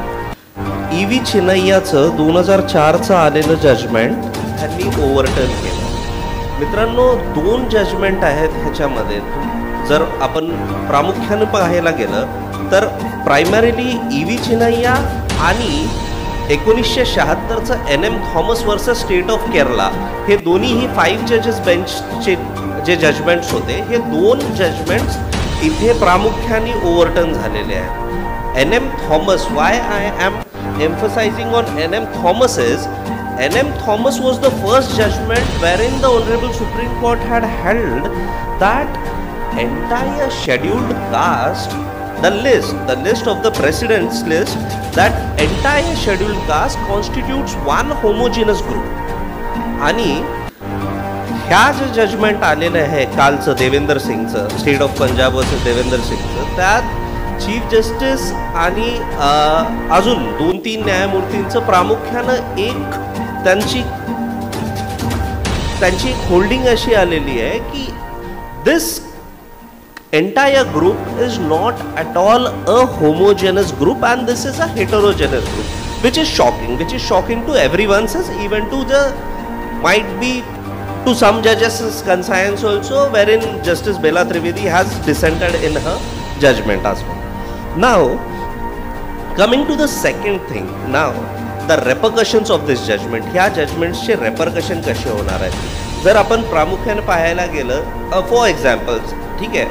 EV चिन्नैयाचं 2004चं आलेलं जजमेंट त्यांनी ओव्हरटर्न केलं. मित्रांनो, 2 जजमेंट आहेत ह्याच्यामध्ये. जर आपण प्रामुख्याने पाहायला गेलं तर प्रायमरीली EV चिन्नैया आणि 1976चं NM Thomas versus state of Kerala, हे दोन्हीही 5 जजेस बेंचचे जे जजमेंट्स होते, हे 2 जजमेंट्स इथे प्रामुख्याने ओव्हरटर्न झालेले आहेत. NM Thomas, why I am emphasizing on NM Thomas is NM Thomas was the first judgment wherein the Honorable Supreme Court had held that entire scheduled caste, the list of the President's list, that entire scheduled caste constitutes one homogeneous group. आणि ह्या जे judgement आलेलं आहे कालचं देवेंद्र सिंगचं, state of Punjab versus Devendra सिंगचं, त्यात chief justice आणि अजून 2-3 न्यायमूर्तींचं प्रामुख्यानं एक त्यांची होल्डिंग अशी आलेली आहे की दिस entire group is not at all a homogeneous group and this is a heterogeneous group, which is shocking to everyone, says even to the might be to some judges' conscience also, wherein Justice Bela Trivedi has dissented in her judgment as well. Now, coming to the second thing, now the repercussions of this judgment. ह्या जजमेंट्सचे repercussion कसे होणार आहेत जर आपण प्रामुख्याने पाहायला गेलं. For example, ठीक आहे,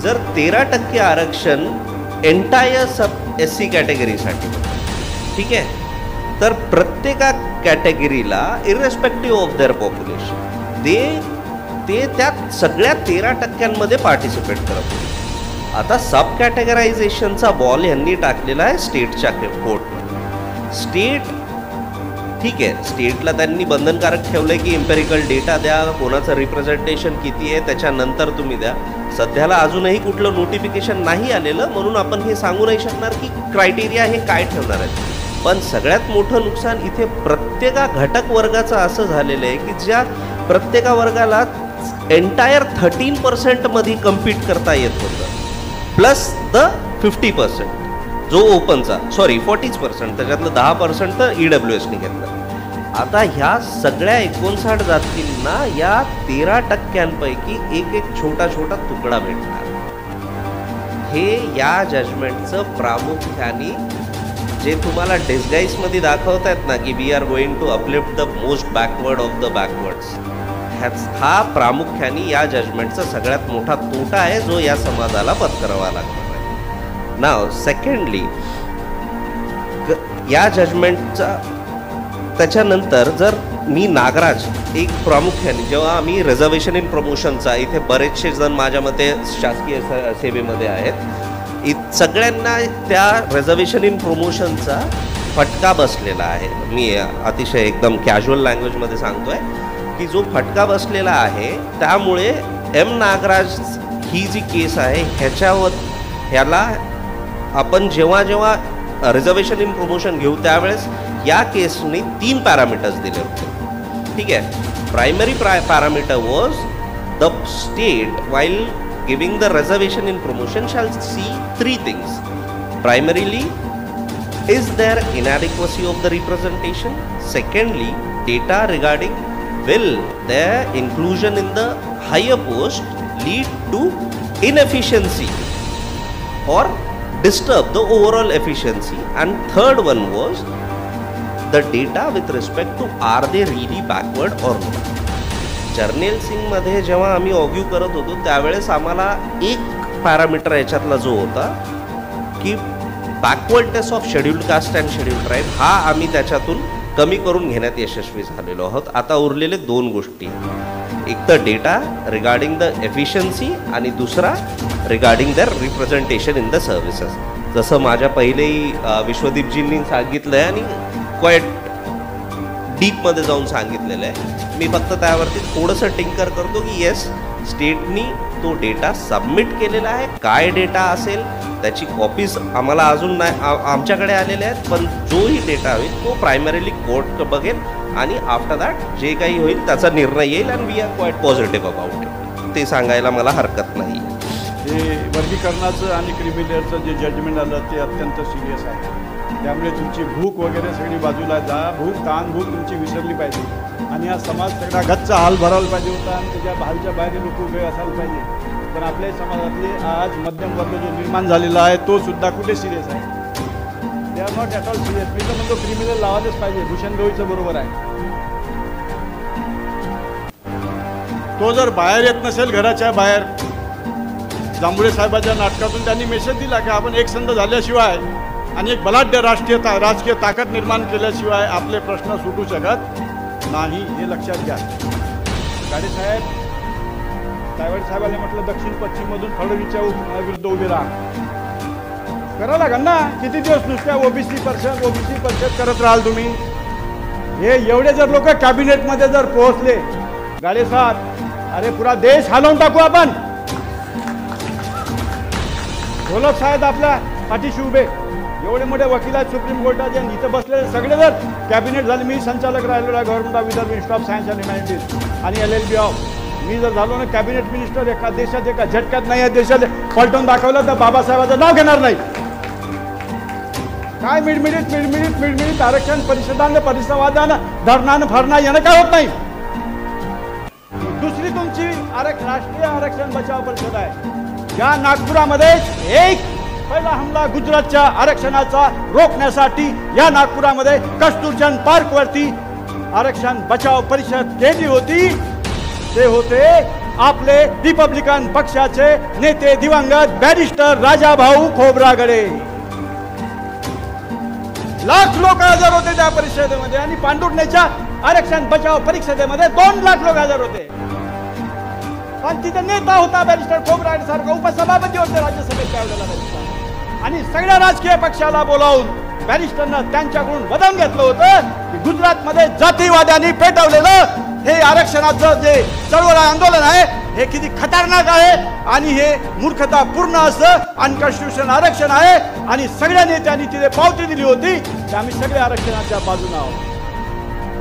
जर 13% आरक्षण एंटायर सब SC कॅटेगरीसाठी, ठीक आहे, तर प्रत्येका कॅटेगरीला इरेस्पेक्टिव्ह ऑफ देअर पॉप्युलेशन ते त्यात सगळ्या 13% पार्टिसिपेट करत. आता सब कॅटेगरायझेशनचा बॉल यांनी टाकलेला आहे स्टेटच्या कोर्टमध्ये. स्टेट, ठीक आहे, स्टेटला त्यांनी बंधनकारक ठेवलं आहे की इम्पेरिकल डेटा द्या, कोणाचं रिप्रेझेंटेशन किती आहे त्याच्यानंतर तुम्ही द्या. सध्याला अजूनही कुठलं नोटिफिकेशन नाही आलेलं, म्हणून आपण हे सांगू नाही शकणार की क्रायटेरिया हे काय ठेवणार आहेत. पण सगळ्यात मोठं नुकसान इथे प्रत्येका घटक वर्गाचं असं झालेलं आहे की ज्या प्रत्येका वर्गाला एंटायर 13% मध्ये कम्पीट करता येत होतं, प्लस द 50% जो ओपनचा, 40%, त्याच्यातलं 10% तर EWSने घेतलं. आता ह्या सगळ्या 59 जातींना या 13% एक छोटा तुकडा भेटणार. हे या जजमेंटचं प्रामुख्याने जे तुम्हाला डिस्गाईजमध्ये दाखवत आहेत ना की we are going to uplift the most backward of the backwards, हा प्रामुख्याने या जजमेंटचा सगळ्यात मोठा तोटा आहे जो या समाजाला पत्करावा लागणार आहे. नाव सेकंडली, या जजमेंटचा त्याच्यानंतर जर मी नागराज एक प्रामुख्याने जेव्हा आम्ही रिझर्वेशन इन प्रमोशनचा, इथे बरेचसे जण माझ्या मते शासकीय सेवेमध्ये आहेत, सगळ्यांना त्या रिझर्वेशन इन प्रमोशनचा फटका बसलेला आहे. मी अतिशय एकदम कॅज्युअल लँग्वेजमध्ये सांगतोय की जो फटका बसलेला आहे त्यामुळे एम नागराज ही जी केस आहे ह्याला आपण जेव्हा जेव्हा रिझर्वेशन इन प्रमोशन घेऊ त्यावेळेस या केसने 3 पॅरामीटर्स दिले होते. ठीक आहे. Primary parameter was the state while giving the reservation in promotion shall see 3 things. Primarily, is there inadequacy of the representation? Secondly, data regarding will their inclusion in the higher post lead to inefficiency or disturb the overall efficiency? And third one was the data with respect to are they really backward or not? Jarnail Singh मध्ये जेव्हा आम्ही ऑग्यू करत होतो त्यावेळेस आम्हाला एक parameter याच्यातला जो होता की backwardness of scheduled caste and scheduled tribe हा आम्ही त्याच्यातून कमी करून घेण्यात यशस्वी झालेलो आहोत. आता उरलेले 2 गोष्टी, एक तर डेटा रिगार्डिंग द एफिशियन्सी आणि दुसरा regarding the representation in the services. जसं माझ्या पहिलेही विश्वदीपजींनी सांगितलं आहे आणि क्वाईट डीपमध्ये जाऊन सांगितलेलं आहे. मी फक्त त्यावरती थोडंसं टिंकर करतो की येस, स्टेटनी तो डेटा सबमिट केलेला आहे. काय डेटा असेल त्याची कॉपीज आम्हाला अजून नाही आमच्याकडे आलेल्या आहेत, पण जोही डेटा होईल तो प्रायमरीली कोर्ट बघेल आणि आफ्टर दॅट जे काही होईल त्याचा निर्णय येईल. And we are quite positive about it. ते सांगायला मला हरकत नाही. हे वर्गीकरणाचं आणि क्रिमिनलचं जे जजमेंट आलं ते अत्यंत सिरियस आहे. त्यामुळे तुमची भूक वगैरे सगळी बाजूला जा, भूक तुमची विसरली पाहिजे आणि हा समाज सगळा गच्चा हाल भरायला पाहिजे होता आणि त्याच्या बाहेरच्या बाहेर लोक उभे असायला पाहिजे. पण आपल्या समाजातले आज मध्यम वर्ग जो निर्माण झालेला आहे तो सुद्धा कुठे सिरियस आहे? They are not at all serious. मी तर म्हणतो क्रिमिनल लावायलाच पाहिजे. भूषण गवईचं बरोबर आहे. तो जर बाहेर येत नसेल घराच्या बाहेर, जांभुळे साहेबांच्या नाटकातून त्यांनी मेसेज दिला की आपण एक संध झाल्याशिवाय आणि एक बलाढ्य राजकीय ताकद निर्माण केल्याशिवाय आपले प्रश्न सुटू शकत नाही, हे लक्षात घ्या. गाडे साहेब सायवड साहेबांनी म्हटलं दक्षिण पश्चिममधून फडणवीसच्या विरुद्ध उभे राहा. करा लागेल ना. किती दिवस नुसत्या ओबीसी परिषद करत राहाल तुम्ही? हे एवढे जर लोक कॅबिनेटमध्ये जर पोहोचले गाडे साहेब, अरे पुरा देश हलवून टाकू आपण. ढोलक साहेब आपल्या पाठीशी उभे, एवढे मोठे वकील आहेत सुप्रीम कोर्टाचे, इथं बसलेले सगळे जर कॅबिनेट झाले, मी संचालक राहिलेलो आहे government of Vidarbha institute of science and humanities आणि LLB ऑफ, मी जर झालो ना कॅबिनेट मिनिस्टर एका देशात एका झटक्यात नाही या देशात पलटून दाखवलं तर बाबासाहेबांचं नाव घेणार नाही. काय मिडमिडीत आरक्षण परिषदानं परिसंवादानं धरणानं फरणा यानं काय होत नाही. दुसरी तुमची राष्ट्रीय आरक्षण बचाव परिषद आहे. या नागपुरामध्ये एक पहिला हमला गुजरातच्या आरक्षणाचा रोखण्यासाठी या नागपुरामध्ये कस्तुरचंद पार्क वरती आरक्षण बचाव परिषद केली होती. ते होते आपले रिपब्लिकन पक्षाचे नेते दिवंगत बॅरिस्टर राजाभाऊ खोब्रागडे. लाख लोक हजर होते त्या परिषदेमध्ये आणि पांडुर्णेच्या आरक्षण बचाव परिषदेमध्ये 2 लाख लोक हजर होते. पण तिथे नेता होता बॅरिस्टर खोब्रागडे सारखा, उपसभापती होते राज्यसभेत त्यावेळेला. आणि सगळ्या राजकीय पक्षाला बोलावून बॅरिस्टरनं त्यांच्याकडून वदन घेतलं होतं की गुजरातमध्ये जातीवाद्यांनी पेटवलेलं हे आरक्षणाचं जे चळवळ आंदोलन आहे हे किती खतरनाक आहे आणि हे मूर्खतापूर्ण असं अनकॉन्स्टिट्यूशनल आरक्षण आहे. आणि सगळ्या नेत्यांनी तिथे पावती दिली होती की आम्ही सगळ्या आरक्षणाच्या बाजूने आहोत.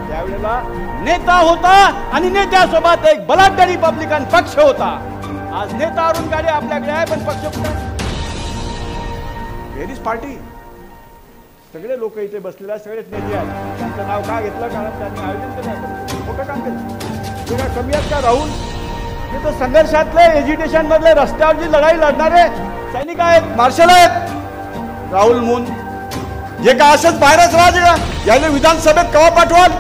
त्यावेळेला नेता होता आणि नेत्यासोबत एक बलाढ्य रिपब्लिकन पक्ष होता. आज नेता अरुण गाडे आपल्याकडे आहे पण पक्ष कुठे आहे? Varies party. सगळे लोक इथे बसलेले आहेत, सगळेच नेते आहेत. त्यांचं नाव का घेतलं? कारण त्यांनी आयोजन केलं, मोठं काम केलं. ते काय कमी आहेत का? राहुल हे तर संघर्षातले एज्युकेशन मधले रस्त्यावरची लढाई लढणारे सैनिक आहेत, मार्शल आहेत. राहुल मून जे का असंच बाहेरच राहा याला विधानसभेत केव्हा पाठवाल?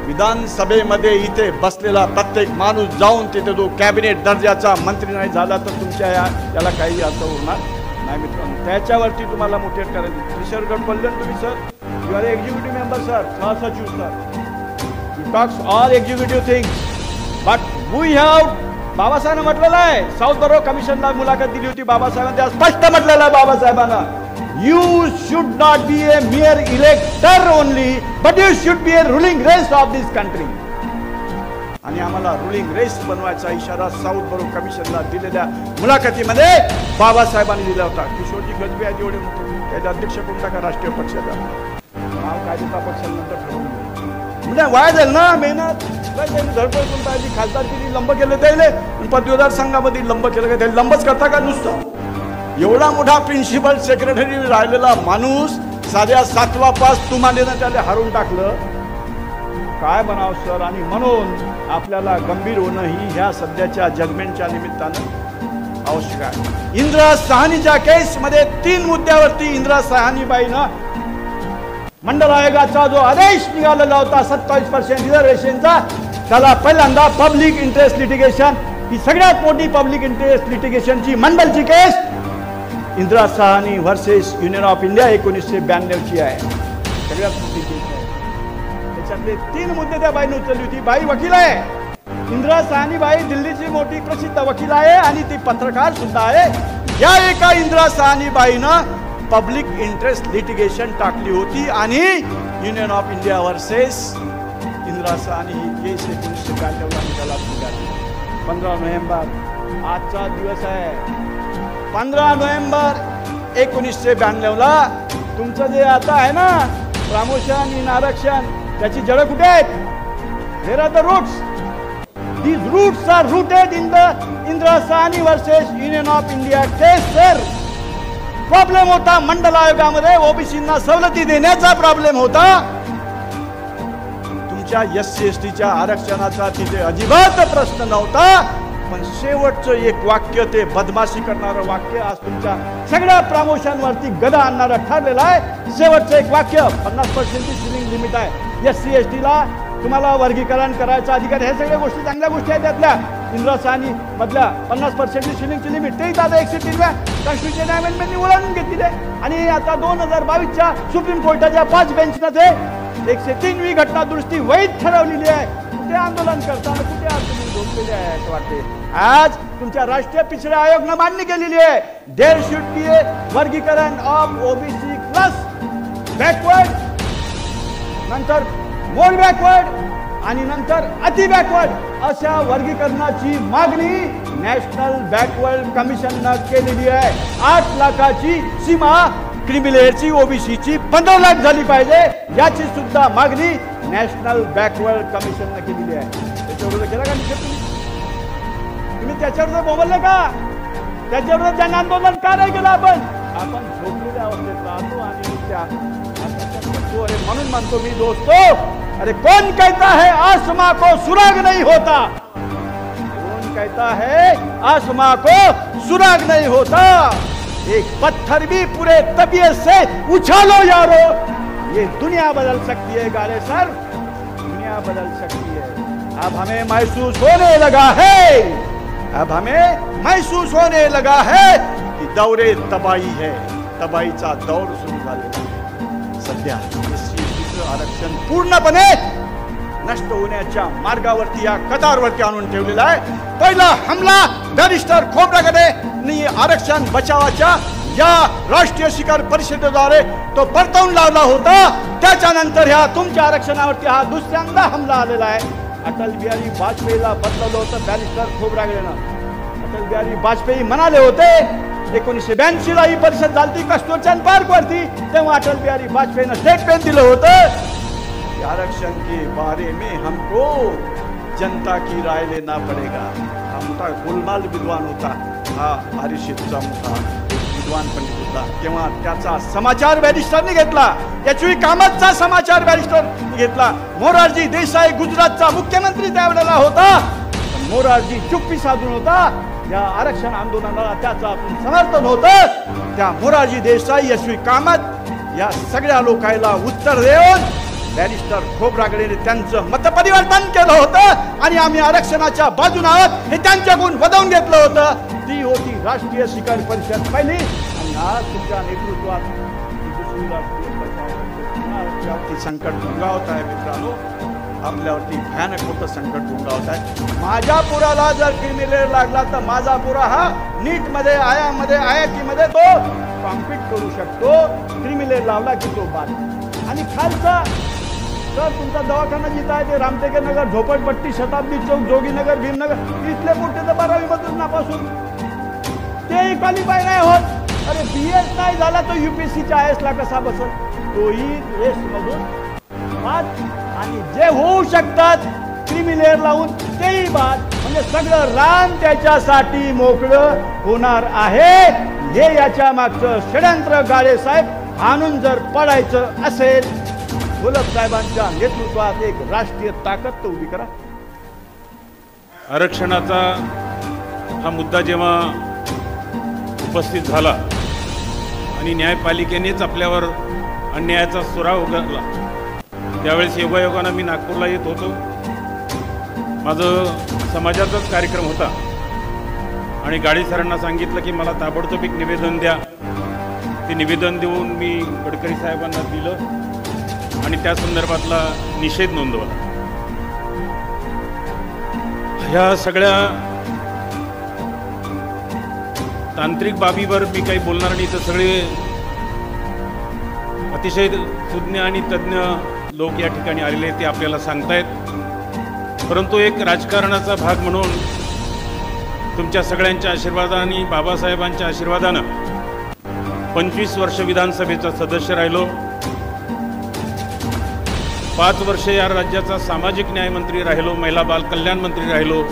विधानसभेमध्ये इथे बसलेला प्रत्येक माणूस जाऊन तिथे तो कॅबिनेट दर्जाचा मंत्री नाही झाला तर तुमच्या याला काही अर्थ होणार नाही मित्रांनो. त्याच्यावरती तुम्हाला मोटिवेट करायचं. किशोर गट बोलले तुम्ही sir, you are executive member sir, सहसचिव sir, you talks all executive things, but we have बाबासाहेबांना म्हटलेलं आहे, साऊथ बरो कमिशनला मुलाखत दिली होती बाबासाहेबांनी, त्या स्पष्ट म्हटलेलं आहे बाबासाहेबांना, you should not be a mere elector only, but you should be a ruling race of this country. आणि आम्हाला रुलिंग रेस बनवायचा इशारा साऊथ बरो कमिशनला दिलेल्या मुलाखतीमध्ये बाबासाहेबांनी दिला होता. किशोरजी गजबे आहेत एवढे मोठे, त्याचे अध्यक्ष कोण टाका राष्ट्रीय पक्षाचा नाव काय देता पक्षानंतर ठरवून म्हणजे वाया जाईल ना मेहनत. त्यांनी धडपड करून पाहिजे, खासदारकीने लंब केले त्याले, पदवीधर संघामध्ये लंब केलं का त्याला लंबच करता का नुसतं. एवढा मोठा प्रिन्सिपल सेक्रेटरी राहिलेला माणूस साध्या 7वा पास तुम्हाला त्याला हरवून टाकलं, काय म्हणावं सर. आणि म्हणून आपल्याला गंभीर होणं ही ह्या सध्याच्या जजमेंटच्या निमित्तानं आवश्यक आहे. इंदिरा साहनीच्या केसमध्ये 3 मुद्द्यावरती इंदिरा साहनीबाईनं मंडल आयोगाचा जो आदेश निघालेला होता 27% रिझर्वेशनचा, त्याला पहिल्यांदा पब्लिक इंटरेस्ट लिटिगेशन, ही सगळ्यात मोठी पब्लिक इंटरेस्ट लिटिगेशनची मंडलची case Indira Sahni versus Union of India 1992ची आहे. सगळ्यात मोठी केस आहे. त्याच्यातले 3 मुद्दे त्या बाईने उचलली होती. बाई वकील आहे, इंदिरा साहनी बाई दिल्लीची मोठी प्रसिद्ध वकील आहे आणि ती पत्रकार सुद्धा आहे. या एका इंदिरा साहनी बाईनं पब्लिक इंटरेस्ट लिटिगेशन टाकली होती आणि Union of India versus Indira Sahni ही केस 1992ला निकालात निघाली. 15 नोव्हेंबर आजचा दिवस आहे. 15 नोव्हेंबर 1992ला तुमचं जे आता आहे ना प्रमोशन इन आरक्षण, त्याची जड कुठे आहेत? There are the roots. These roots are rooted in the Indira Sawhney versus Union of India case. Sir problem होता मंडल आयोगामध्ये ओबीसींना सवलती देण्याचा प्रॉब्लेम होता. तुमच्या SC STच्या आरक्षणाचा तिथे अजिबात प्रश्न नव्हता. पण शेवटचं एक वाक्य, ते बदमाशी करणारं वाक्य आज तुमच्या सगळ्या प्रमोशनवरती गदा आणणारं ठरलेलं आहे. शेवटचं एक वाक्य, 50% सिलिंग लिमिट आहे, SC STला तुम्हाला वर्गीकरण करायचा अधिकार, हे सगळ्या गोष्टी चांगल्या गोष्टी आहेत. त्यातल्या इंदिरा साहनी मधल्या 50% सिलिंगची लिमिट ते आता 103व्या कॉन्स्टिट्यूशन अमेंडमेंटने ओलांडून घेतली आहे. आणि आता 2022च्या सुप्रीम कोर्टाच्या 5 बेंचनं ते 103वी घटना दुरुस्ती वैध ठरवलेली आहे. कुठे आंदोलन करताना कुठे तुम्ही झोपलेले आहे असं वाटते. आज तुमच्या राष्ट्रीय पिछड्या आयोगानं मान्य केलेली आहे, देयर शुड बी ए वर्गीकरण ऑफ ओबीसी प्लस बॅकवर्ड, नंतर मोर बॅकवर्ड आणि नंतर अति बॅकवर्ड अशा वर्गीकरणाची मागणी नॅशनल बॅकवर्ड कमिशननं केलेली आहे. 8 लाखाची सीमा क्रिमिलेअरची ओबीसीची 15 लाख झाली पाहिजे, याची सुद्धा मागणी नॅशनल बॅकवर्ड कमिशननं केलेली आहे. त्याच्यावर केला का निषेध तुम्ही त्याच्यावर बोलले का? त्याच्यावर जन आंदोलन का नाही केलं? आपण झोपलेल्या अवस्थेत राहतो आणि अरे म्हणून म्हणतो मी दोस्तो, अरे कौन कहता है आसमां को सुराग नहीं होता, कौन कहता है आसमां को सुराग नहीं होता, एक पत्थर भी पूरे तबीयत से उछालो यारो, ये दुनिया बदल सकती है गाले सर, दुनिया बदल सकती है. अब हमें महसूस होने लगा है, अब हमें महसूस होने लगा है कि दौरे तबाही है, तबाहीचा दौर सुरू झालेला आहे. सध्या SC/STचं आरक्षण पूर्णपणे नष्ट होण्याच्या मार्गावरती या कतारवरती आणून ठेवलेला आहे. पहिला हमला बॅरिस्टर खोब्रागडे आरक्षण बचावाच्या या राष्ट्रीय शिखर परिषदेद्वारे तो परतवून लावला होता. त्याच्यानंतर ह्या तुमच्या आरक्षणावरती हा दुसऱ्यांदा हमला आलेला आहे. अटल बिहारी वाजपेयीला बदललं होतं बॅरिस्टर खोब्रागडेनं. अटल बिहारी वाजपेयी म्हणाले होते 1982ला ही परिषद झाली कस्तुरचंद पार्क वरती, तेव्हा अटल बिहारी वाजपेयीनं स्टेटमेंट दिलं होतं, आरक्षण के बारे में हमको जनता की राय लेना पडेगा. हा मोठा गोलमाल विद्वान होता, हा हरिशेठचा मोठा विद्वान पंडित होता. तेव्हा त्याचा समाचार बॅरिस्टरने घेतला, याची कामाचा समाचार बॅरिस्टरने घेतला. मोरारजी देसाई गुजरातचा मुख्यमंत्री त्यावेळेला होता, पण मोरारजी चुप्पी साधून होता. या आरक्षण आंदोलनाला त्याचं समर्थन होतं. त्या मोरारजी देसाई, यशवी कामत या सगळ्या लोकांना उत्तर देऊन बॅरिस्टर खोब्रागडेने त्यांचं मतपरिवर्तन केलं होतं आणि आम्ही आरक्षणाच्या बाजूने आहोत हे त्यांच्याकडून वदवून घेतलं होतं. ती होती राष्ट्रीय शिखर परिषद पहिली. आणि आज तुमच्या नेतृत्वात दुसरी राष्ट्रीय आपल्यावरती संकट डोंगावत आहे. मित्रांनो, आपल्यावरती भयानक मोठं संकट डोंगावत आहे. माझ्या पुराला जर क्रिमिनल लागला तर माझा पुरा हा नीटमध्ये IIT-मध्ये तो कॉम्पीट करू शकतो. क्रिमिनल लावला की तो बाद. आणि खालचा तर तुमचा दवाखाना जिथं आहे ते रामटेके नगर, झोपडपट्टी, शताब्दी चौक, जोगीनगर, भीमनगर इथले कुठे तर 12वी मधून नापासून तेही क्वालिफाय नाही होत. अरे BS नाही झाला तो UPSCच्या IAS ला कसा बसल? तोही रेसमधून बाद. आणि जे होऊ शकतात क्रिमिनल लावून तेही बाद. म्हणजे सगळं रान त्याच्यासाठी मोकळं होणार आहे. हे याच्या मागचं षडयंत्र गाडे साहेब हाणून जर पडायचं असेल, घोलप साहेबांच्या नेतृत्वात एक राष्ट्रीय ताकद उभी करा. आरक्षणाचा हा मुद्दा जेव्हा उपस्थित झाला आणि न्यायपालिकेनेच आपल्यावर अन्यायाचा सुरा उगारला, त्यावेळेस योगायोगानं मी नागपूरला येत होतो. माझं समाजाचाच कार्यक्रम होता आणि गाडी सरांना सांगितलं की मला ताबडतोब एक निवेदन द्या. ते निवेदन देऊन मी गडकरी साहेबांना दिलं आणि त्या संदर्भातला निषेध नोंदवला. ह्या सगळ्या तांत्रिक बाबीवर मी काही बोलणार नाही. तर सगळे अतिशय सुज्ञ आणि तज्ज्ञ लोक या ठिकाणी आलेले ते आपल्याला सांगतायत. परंतु एक राजकारणाचा भाग म्हणून तुमच्या सगळ्यांच्या आशीर्वादाने, बाबासाहेबांच्या आशीर्वादानं 25 वर्ष विधानसभेचा सदस्य राहिलो. 5 वर्ष या राज्याचा सामाजिक न्याय मंत्री राहिलो, महिला बाल कल्याण मंत्री राहिलो,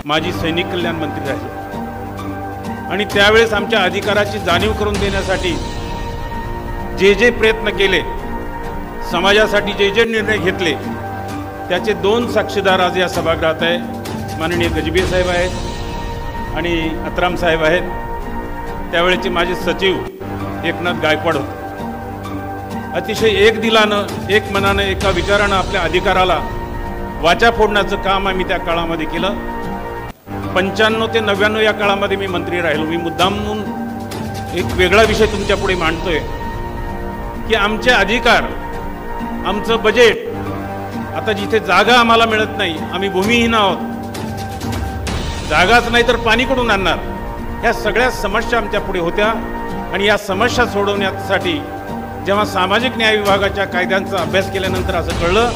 माजी सैनिक कल्याण मंत्री राहिलो. आणि त्यावेळेस आमच्या अधिकाराची जाणीव करून देण्यासाठी जे जे प्रयत्न केले, समाजासाठी जे जे निर्णय घेतले, त्याचे 2 साक्षीदार आज या सभागृहात आहे. माननीय गजबे साहेब आहेत आणि अत्राम साहेब आहेत. त्यावेळेचे माझे सचिव एकनाथ गायकवाड होते. अतिशय एक दिलानं, एक मनानं, एका विचारानं आपल्या अधिकाराला वाचा फोडण्याचं काम आम्ही त्या काळामध्ये केलं. 95 ते 99 या काळामध्ये मी मंत्री राहिलो. मी मुद्दामून एक वेगळा विषय तुमच्या पुढे मांडतोय की आमचे अधिकार, आमचं बजेट, आता जिथे जागा आम्हाला मिळत नाही, आम्ही भूमिहीन आहोत, जागाच नाही तर पाणी कुठून आणणार, ह्या सगळ्या समस्या आमच्या पुढे होत्या. आणि या समस्या सोडवण्यासाठी जेव्हा सामाजिक न्याय विभागाच्या कायद्यांचा अभ्यास केल्यानंतर असं कळलं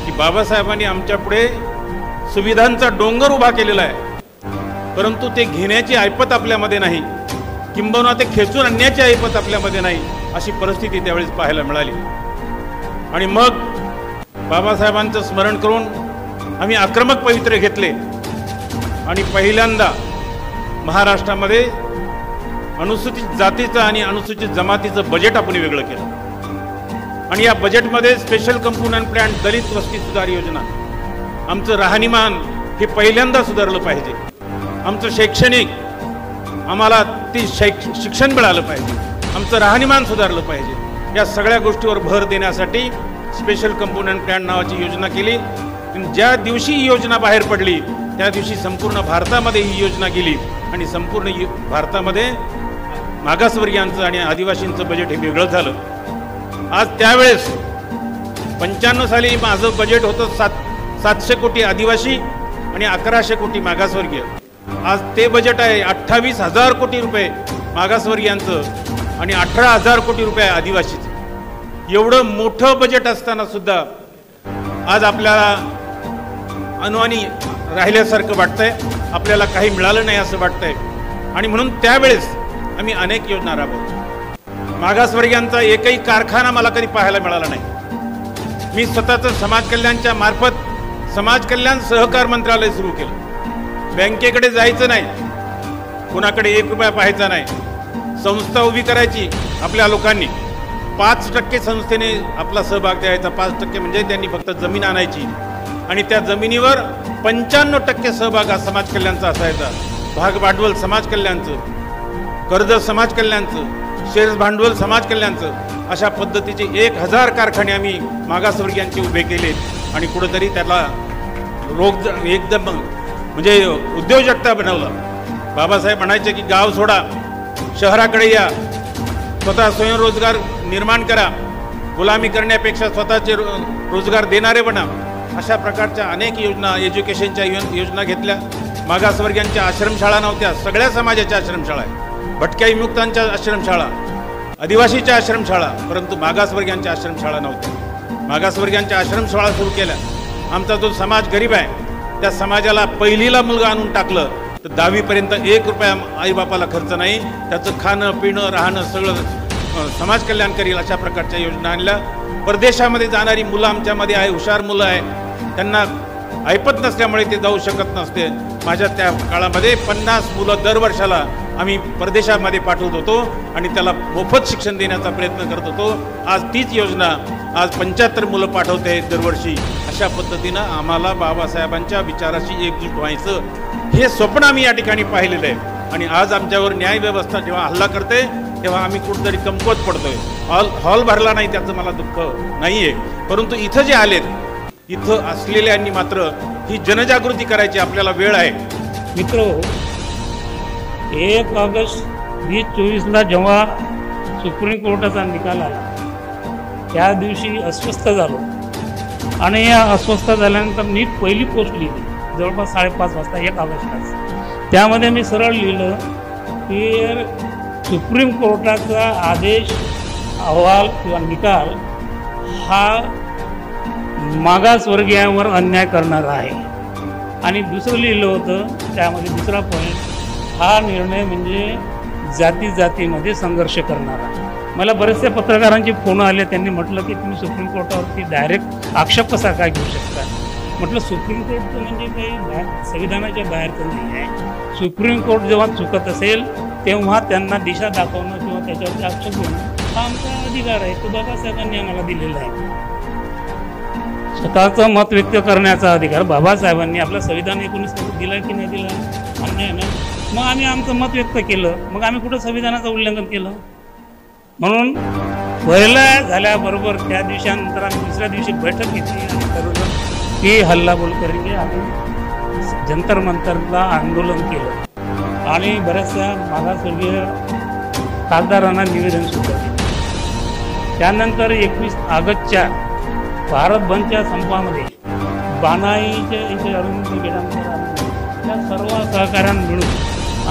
की बाबासाहेबांनी आमच्या पुढे सुविधांचा डोंगर उभा केलेला आहे, परंतु ते घेण्याची ऐपत आपल्यामध्ये नाही, किंबहुना ते खेचून आणण्याची ऐपत आपल्यामध्ये नाही, अशी परिस्थिती त्यावेळेस पाहायला मिळाली. आणि मग बाबासाहेबांचं स्मरण करून आम्ही आक्रमक पवित्रे घेतले आणि पहिल्यांदा महाराष्ट्रामध्ये अनुसूचित जातीचं आणि अनुसूचित जमातीचं बजेट आपण वेगळं केलं. आणि या बजेटमध्ये स्पेशल कंपोनंट प्लॅन, दलित वस्ती सुधार योजना, आमचं राहणीमान हे पहिल्यांदा सुधारलं पाहिजे, आमचं शैक्षणिक, आम्हाला ती शिक्षण मिळालं पाहिजे, आमचं राहणीमान सुधारलं पाहिजे, या सगळ्या गोष्टीवर भर देण्यासाठी स्पेशल कंपोनंट प्लॅन नावाची योजना केली. ज्या दिवशी ही योजना बाहेर पडली त्या दिवशी संपूर्ण भारतामध्ये ही योजना गेली आणि संपूर्ण भारतामध्ये मागासवर्गीयांचं आणि आदिवासींचं बजेट हे वेगळं झालं. आज त्यावेळेस 95 साली माझं बजेट होतं 700 कोटी आदिवासी आणि 1100 कोटी मागासवर्गीय. आज ते बजेट आहे 28,000 कोटी रुपये मागासवर्गीयांचं आणि 18,000 कोटी रुपये आदिवासीचं. एवढं मोठं बजेट असताना सुद्धा आज आपल्याला अनवाणी राहिल्यासारखं वाटतंय, आपल्याला काही मिळालं नाही असं वाटतंय. आणि म्हणून त्यावेळेस आम्ही अनेक योजना राबवल्या. मागासवर्गीयांचा एकही कारखाना मला कधी पाहायला मिळाला नाही. मी स्वतःचं समाज कल्याणच्या मार्फत समाज कल्याण सहकार मंत्रालय सुरू केलं. बँकेकडे जायचं नाही, कुणाकडे 1 रुपया पाहायचा नाही, संस्था उभी करायची आपल्या लोकांनी. 5% संस्थेने आपला सहभाग द्यायचा. 5% म्हणजे त्यांनी फक्त जमीन आणायची आणि त्या जमिनीवर 95% सहभाग हा समाज कल्याणचा असायचा. भाग भांडवल समाज कल्याणचं, कर्ज समाज कल्याणचं, शेअर्स भांडवल समाज कल्याणचं, अशा पद्धतीचे 1000 कारखाने आम्ही मागासवर्गीयांचे उभे केले आणि कुठंतरी त्याला एकदम म्हणजे उद्योजकता बनवलं. बाबासाहेब म्हणायचे की गाव सोडा, शहराकडे या, स्वतः स्वयंरोजगार निर्माण करा, गुलामी करण्यापेक्षा स्वतःचे रोजगार देणारे बना. अशा प्रकारच्या अनेक योजना, एज्युकेशनच्या योजना घेतल्या. मागासवर्गीयांच्या आश्रमशाळा नव्हत्या, सगळ्या समाजाच्या आश्रमशाळा आहे. भटक्या विमुक्तांच्या आश्रमशाळा, आदिवासीच्या आश्रमशाळा, परंतु मागासवर्गीयांच्या आश्रमशाळा नव्हत्या. मागासवर्गीयांच्या आश्रमशाळा सुरू केल्या. आमचा जो समाज गरीब आहे त्या समाजाला पहिलीला मुलगा आणून टाकलं तर 10वीपर्यंत 1 रुपया आईबापाला खर्च नाही. त्याचं खाणं पिणं राहणं सगळं समाज कल्याण करील अशा प्रकारच्या योजना आणल्या. परदेशामध्ये जाणारी मुलं आमच्यामध्ये आहे, हुशार मुलं आहे, त्यांना ऐपत नसल्यामुळे ते जाऊ शकत नसते. माझ्या त्या काळामध्ये 50 मुलं दरवर्षाला आम्ही परदेशामध्ये पाठवत होतो आणि त्याला मोफत शिक्षण देण्याचा प्रयत्न करत होतो. आज तीच योजना आज 75 मुलं पाठवते दरवर्षी. अशा पद्धतीनं आम्हाला बाबासाहेबांच्या विचाराशी एकजूट व्हायचं हे स्वप्न आम्ही या ठिकाणी पाहिलेलं आहे. आणि आज आमच्यावर न्यायव्यवस्था जेव्हा हल्ला करते तेव्हा आम्ही कुठेतरी कमकुवत पडतोय. हॉल भरला नाही त्याचं मला दुःख नाही आहे, परंतु इथं जे आलेत इथं असलेल्यांनी मात्र ही जनजागृती करायची आपल्याला वेळ आहे. मित्रो, 1 ऑगस्ट 2024ला जेव्हा सुप्रीम कोर्टाचा निकाल आला त्या दिवशी अस्वस्थ झालो आणि या अस्वस्थ झाल्यानंतर मी पहिली पोस्ट लिहिली जवळपास 5:30 वाजता 1 ऑगस्टलाच. त्यामध्ये मी सरळ लिहिलं की सुप्रीम कोर्टाचा आदेश, अहवाल किंवा निकाल हा मागासवर्गीयांवर अन्याय करणारा आहे. आणि दुसरं लिहिलं होतं त्यामध्ये दुसरा पॉईंट, हा निर्णय म्हणजे जातीमध्ये संघर्ष करणारा. मला बरेचसे पत्रकारांचे फोन आले, त्यांनी म्हटलं की तुम्ही सुप्रीम कोर्टावरती डायरेक्ट आक्षेप कसा काय घेऊ शकता. म्हटलं सुप्रीम कोर्ट म्हणजे काही संविधानाच्या बाहेरचं नाही आहे. सुप्रीम कोर्ट जेव्हा चुकत असेल तेव्हा त्यांना दिशा दाखवणं किंवा त्याच्यावरती आक्षेप घेणं हा आमचा अधिकार आहे, तो बाबासाहेबांनी आम्हाला दिलेला आहे. स्वतःचं मत व्यक्त करण्याचा अधिकार बाबासाहेबांनी आपलं संविधान 19 दिलं की नाही दिलं, अन्याय नाही. मग आम्ही आमचं मत व्यक्त केलं, मग आम्ही कुठं संविधानाचं उल्लंघन केलं. म्हणून पहिलं झाल्याबरोबर त्या दिवसानंतर आम्ही दुसऱ्या दिवशी बैठक घेतली आणि ठरवलं की हल्लाबोल करेंगे. आम्ही जंतर मंतरला आंदोलन केलं आणि बऱ्याचशा मागासवर्गीय खासदारांना निवेदन सुद्धा दिलं. त्यानंतर 21 ऑगस्टच्या भारत बंदच्या संपामध्ये बानाईच्या इथे अरविंद गेल्यानंतर त्या सर्व सहकाऱ्यांना मिळून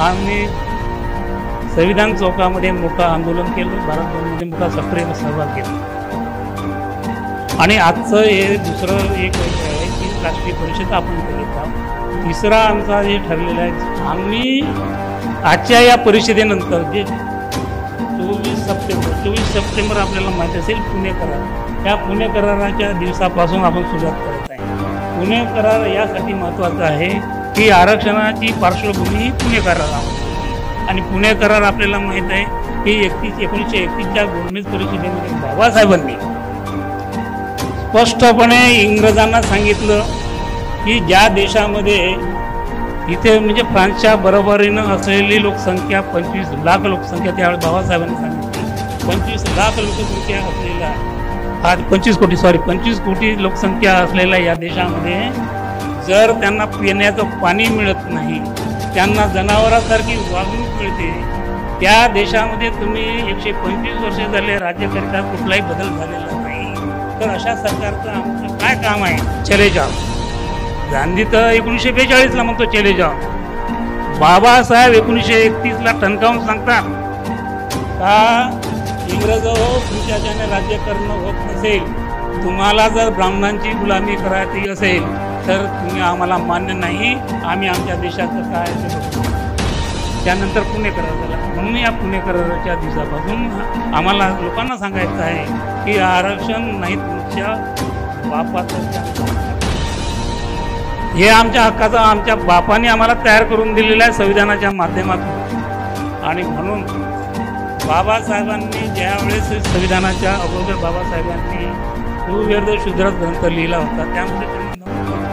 आम्ही संविधान चौकामध्ये मोठं आंदोलन केलं, भारत बंदमध्ये मोठा सक्रिय सहभाग घेतला. आणि आजचं हे दुसरं एक आहे की राष्ट्रीय परिषद आपण करीत आहोत. तिसरा आमचा हे ठरलेला आहे, आम्ही आजच्या या परिषदेनंतर जे 24 सप्टेंबर आपल्याला माहीत असेल पुणे करार, त्या पुणे कराराच्या दिवसापासून आपण सुरुवात करत आहे. पुणे करार यासाठी महत्त्वाचा आहे की आरक्षणाची पार्श्वभूमी ही पुणे करारामध्ये आणि पुणे करार आपल्याला माहीत आहे की 1931च्या गोलमेज परिषदेमध्ये बाबासाहेबांनी स्पष्टपणे इंग्रजांना सांगितलं की ज्या देशामध्ये इथे म्हणजे फ्रान्सच्या बरोबरीनं असलेली लोकसंख्या 25 लाख लोकसंख्या, त्यावेळेस बाबासाहेबांनी सांगितली 25 लाख लोकसंख्या असलेला हा 25 कोटी लोकसंख्या असलेल्या या देशामध्ये जर त्यांना पिण्याचं पाणी मिळत नाही, त्यांना जनावरांसारखी वागणूक मिळते, त्या देशामध्ये तुम्ही 125 वर्ष झाले राज्य करिता कुठलाही बदल झालेला नाही, तर अशा सरकारचं आमचं काय काम आहे. चले जाओ. गांधी तर 1942ला म्हणतो चले जाओ. बाबासाहेब 1931ला ठणकावून सांगतात का इंग्रज हो, तुमच्याच्याने राज्य करणं होत नसेल, तुम्हाला जर ब्राह्मणांची गुलामी करायची असेल तर तुम्ही आम्हाला मान्य नाही, आम्ही आमच्या देशाचं काय ते बघू. त्यानंतर पुणे करार झाला. म्हणून या पुणे कराराच्या दिवसापासून आम्हाला लोकांना सांगायचं आहे की आरक्षण नाही तुमच्या बापाचं, हे आमच्या हक्काचं आमच्या बापाने आम्हाला तयार करून दिलेलं आहे संविधानाच्या माध्यमातून. आणि म्हणून बाबासाहेबांनी ज्यावेळेस संविधानाच्या अगोदर बाबासाहेबांनी भूविर्द शूद्रात ग्रंथ लिहिला होता, त्यामध्ये त्यांनी नमूद केलं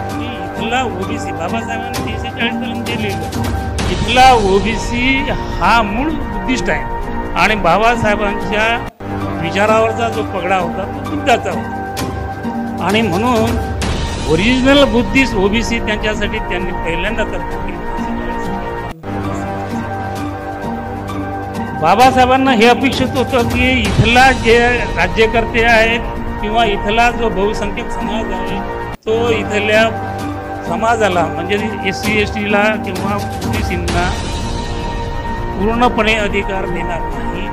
की इथला ओबीसी, बाबासाहेबांनी 340 कलम जे लिहिलं, इथला ओबीसी हा मूळ उद्दिष्ट आहे. आणि बाबासाहेबांच्या विचारावरचा जो पगडा होता तो बुद्धाचा होता आणि म्हणून ओरिजिनल बुद्धिस्ट ओबीसी त्यांच्यासाठी त्यांनी पहिल्यांदा तरतूद केली. बाबासाहेबांना हे अपेक्षित होतं की इथला जे राज्यकर्ते आहेत किंवा इथला जो बहुसंख्यक समाज आहे तो इथल्या समाजाला म्हणजे SC STला किंवा ओबीसींना पूर्णपणे अधिकार देणार नाही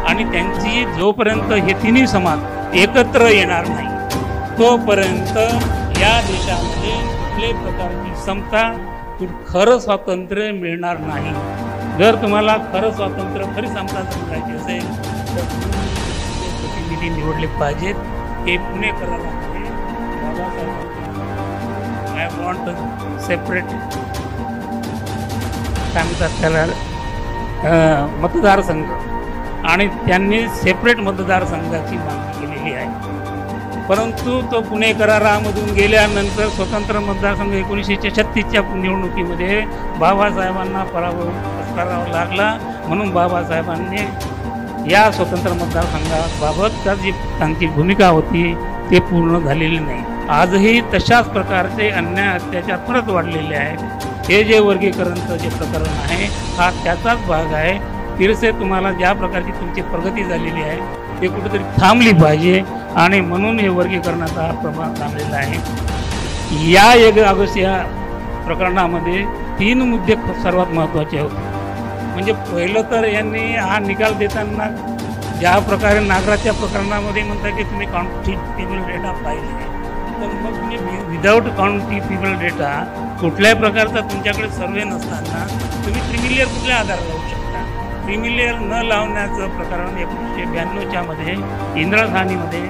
आणि त्यांची जोपर्यंत हे तिन्ही समाज एकत्र येणार नाही तोपर्यंत या देशामध्ये कुठल्याही प्रकारची समता खरं स्वातंत्र्य मिळणार नाही. जर तुम्हाला खरं स्वातंत्र्य खरी समता समजायची असेल तर तुम्ही प्रतिनिधी निवडले पाहिजेत. हे पुणेकरांमध्ये बाबासाहेब आय वॉन्ट सेपरेट काय म्हणतात त्याला मतदारसंघ आणि त्यांनी सेपरेट मतदारसंघाची मागणी केलेली आहे. परंतु तो पुणे करारामधून गेल्यानंतर स्वतंत्र मतदारसंघ 1936च्या निवडणुकीमध्ये बाबासाहेबांना पराभव करावा लागला. म्हणून बाबासाहेबांनी या स्वतंत्र मतदारसंघाबाबतचा जी त्यांची भूमिका होती ते पूर्ण झालेली नाही. आजही तशाच प्रकारचे अन्याय अत्याचार परत वाढलेले आहेत. हे जे वर्गीकरणचं जे प्रकरण आहे हा त्याचाच भाग आहे. फिरसे तुम्हाला ज्या प्रकारची तुमची प्रगती झालेली आहे ते कुठेतरी थांबली पाहिजे आणि म्हणून हे वर्गीकरणाचा हा प्रभाव थांबलेला आहे. या 1 ऑगस्ट या प्रकरणामध्ये 3 मुद्दे सर्वात महत्त्वाचे होते. म्हणजे पहिलं तर यांनी हा निकाल देताना ज्या प्रकारे नागराच्या प्रकरणामध्ये म्हणता की तुम्ही काउंटिबल डेटा पाहिजे तर मग तुम्ही विदाऊट काउंटिबल डेटा कुठल्याही प्रकारचा तुमच्याकडे सर्वे नसताना तुम्ही क्रिमिलियर कुठल्या आधारावर लावू शकता. क्रिमिलियर न लावण्याचं प्रकरण 1992च्या मध्ये इंदिरा साहनीमध्ये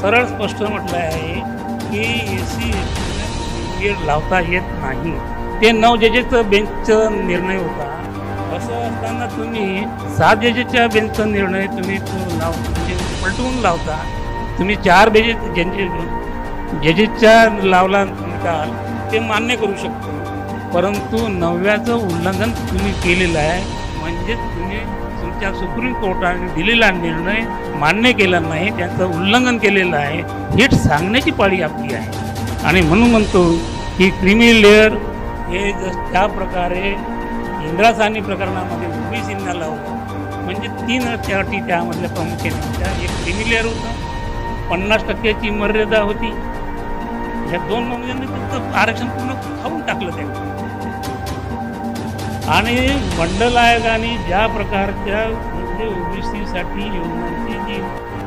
सरळ स्पष्ट म्हटलं आहे की SC क्रिमिलियर लावता येत नाही. ते 9 जजेसचं बेंचचा निर्णय होता. असं असताना तुम्ही 7 जजेसच्या बेंचचा निर्णय तुम्ही म्हणजे पलटवून लावता. तुम्ही 4 जजेसच्या लावला निकाल ते मान्य करू शकतो परंतु 9व्याचं उल्लंघन तुम्ही केलेलं आहे. म्हणजे तुम्ही तुमच्या सुप्रीम कोर्टाने दिलेला निर्णय मान्य केला नाही त्यांचं उल्लंघन केलेलं आहे हे सांगण्याची पाळी आपली आहे. आणि म्हणून म्हणतो की क्रिमिलेअर हे ज्या प्रकारे इंदिरा साहनी प्रकरणामध्ये ओबीसींना लावलं म्हणजे 3 अटी त्यामधल्या प्रामुख्याने होत्या. एक क्रिमिलेअर होतं 50% मर्यादा होती. ह्या 2 नमुन्यांनी त्यांचं आरक्षण पूर्ण खाऊन टाकलं त्यांनी. आणि मंडल आयोगाने ज्या प्रकारच्या म्हणजे ओबीसीसाठी योजनांची जी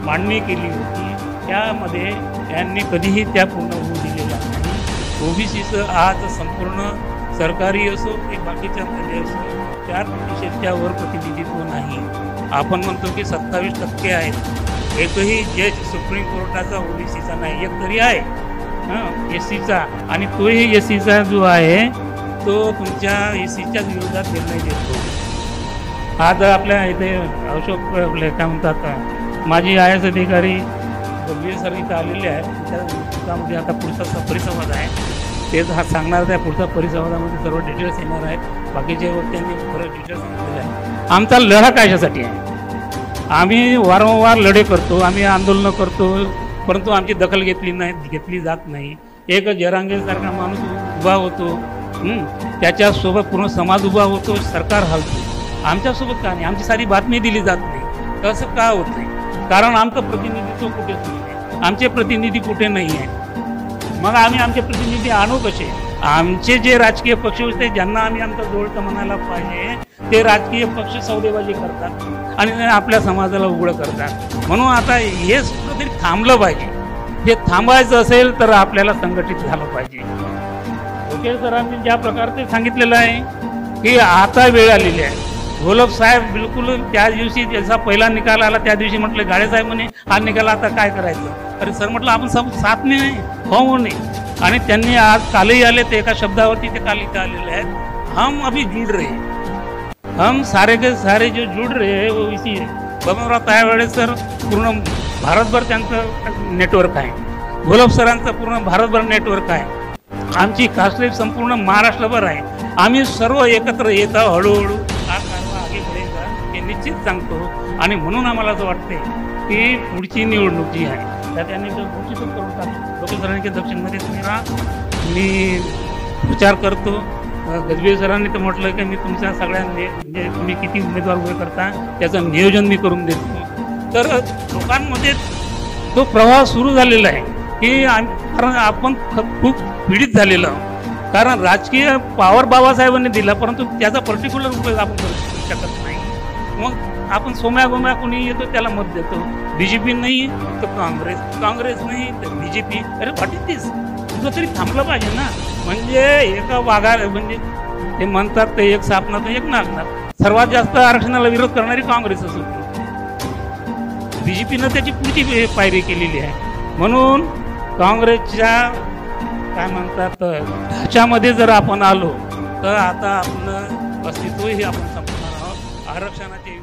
मांडणी केली होती त्यामध्ये त्यांनी कधीही त्या पूर्ण होऊ दिलेल्या नाही. ओबीसीचं आज संपूर्ण सरकारी असो की बाकीच्यामध्ये असो 4% वर प्रतिनिधित्व नाही. आपण म्हणतो की 27% आहेत. एकही जज सुप्रीम कोर्टाचा ओबीसीचा नाही. एक तरी आहे SCचा आणि तोही SCचा जो आहे तो तुमच्या SCच्याच विरोधात निर्णय घेतो. आज आपल्या इथे अशोक आपले काय म्हणतात माजी IAS अधिकारी WS सर इथं आलेले आहेत. त्यामध्ये आता पुढचा परिसंवाद आहे तेच हा सांगणार. त्या पुढच्या परिसंवादामध्ये सर्व डिटेल्स येणार आहेत. बाकीच्यावर त्यांनी बरं डिटेल्स सांगितलेले आहे. आमचा लढा कशासाठी आहे? आम्ही वारंवार लढे करतो, आम्ही आंदोलनं करतो परंतु आमची दखल घेतली जात नाही. एक जरांगेसारखा माणूस उभा होतो त्याच्यासोबत पूर्ण समाज उभा होतो, सरकार हलतो. आमच्यासोबत का नाही? आमची सारी बातमी दिली जात नाही. कसं का होत नाही? कारण आमचं प्रतिनिधित्व कुठेच नाही आहे. आमचे प्रतिनिधी कुठे नाही आहे. मग आम्ही आमचे प्रतिनिधी आणू कसे? आमचे जे राजकीय पक्ष होते ज्यांना आम्ही आमचं जोडतं म्हणायला पाहिजे ते राजकीय पक्ष सौदेबाजी करतात आणि आपल्या समाजाला उघडं करतात. म्हणून आता हे कुठंतरी थांबलं पाहिजे. हे थांबायचं असेल तर आपल्याला संघटित झालं पाहिजे. ओके सरांनी ज्या प्रकारे सांगितलेलं आहे की आता वेळ आलेली आहे. घोलप साहेब बिलकुल त्या दिवशी ज्याचा पहिला निकाल आला त्या दिवशी म्हटले गाडे साहेब म्हणे हा निकाल आता काय करायचं. अरे सर म्हटलं आपण सब साथ में हो नाही. आणि त्यांनी आज कालही आले ते एका शब्दावरती ते काल इथं आलेले आहेत. हम अभी जुड़ रहे हैं. हम सारे के सारे जो जुड़ रहे हैं वो इसी बबनराव तायवाडे सर पूर्ण भारतभर त्यांचं नेटवर्क आहे. घोलप सरांचं पूर्ण भारतभर नेटवर्क आहे. आमची कास्टलेट संपूर्ण महाराष्ट्रभर आहे. आम्ही सर्व एकत्र येत आहोत. हळूहळू हा कारवा आगे बढेगा हे निश्चित सांगतो. आणि म्हणून आम्हाला असं वाटते की पुढची निवडणूक जी आहे त्यात त्यांनी घोषितच करून टाकली. लोकल सरांनी की दक्षिणमध्ये तुम्ही राहा, मी प्रचार करतो. गजबे सरांनी तर म्हटलं की मी तुमच्या सगळ्यांनी म्हणजे तुम्ही किती उमेदवार उभे करता त्याचं नियोजन मी करून देतो. तर लोकांमध्ये तो प्रवाह सुरू झालेला आहे की कारण आपण खूप पीडित झालेलो आहोत. कारण राजकीय पावर बाबासाहेबांनी दिला परंतु त्याचा पर्टिक्युलर उपयोग आपण करू शकत नाही. मग आपण सोम्या गोम्या कोणी येतो त्याला मत देतो. BJP नाही तर काँग्रेस नाही तर BJP. अरे व्हॉट इज दिस? तुझं तरी थांबलं पाहिजे ना. म्हणजे एका वाघाला म्हणजे ते म्हणतात ते एक सापना तर एक नागणार. सर्वात जास्त आरक्षणाला विरोध करणारी काँग्रेसच होती. BJPनं त्याची पुढची पायरी केलेली आहे. म्हणून काँग्रेसच्या काय म्हणतात ढाच्यामध्ये जर आपण आलो तर आता आपलं अस्तित्वही आपण संपणार आहोत. आरक्षणाचे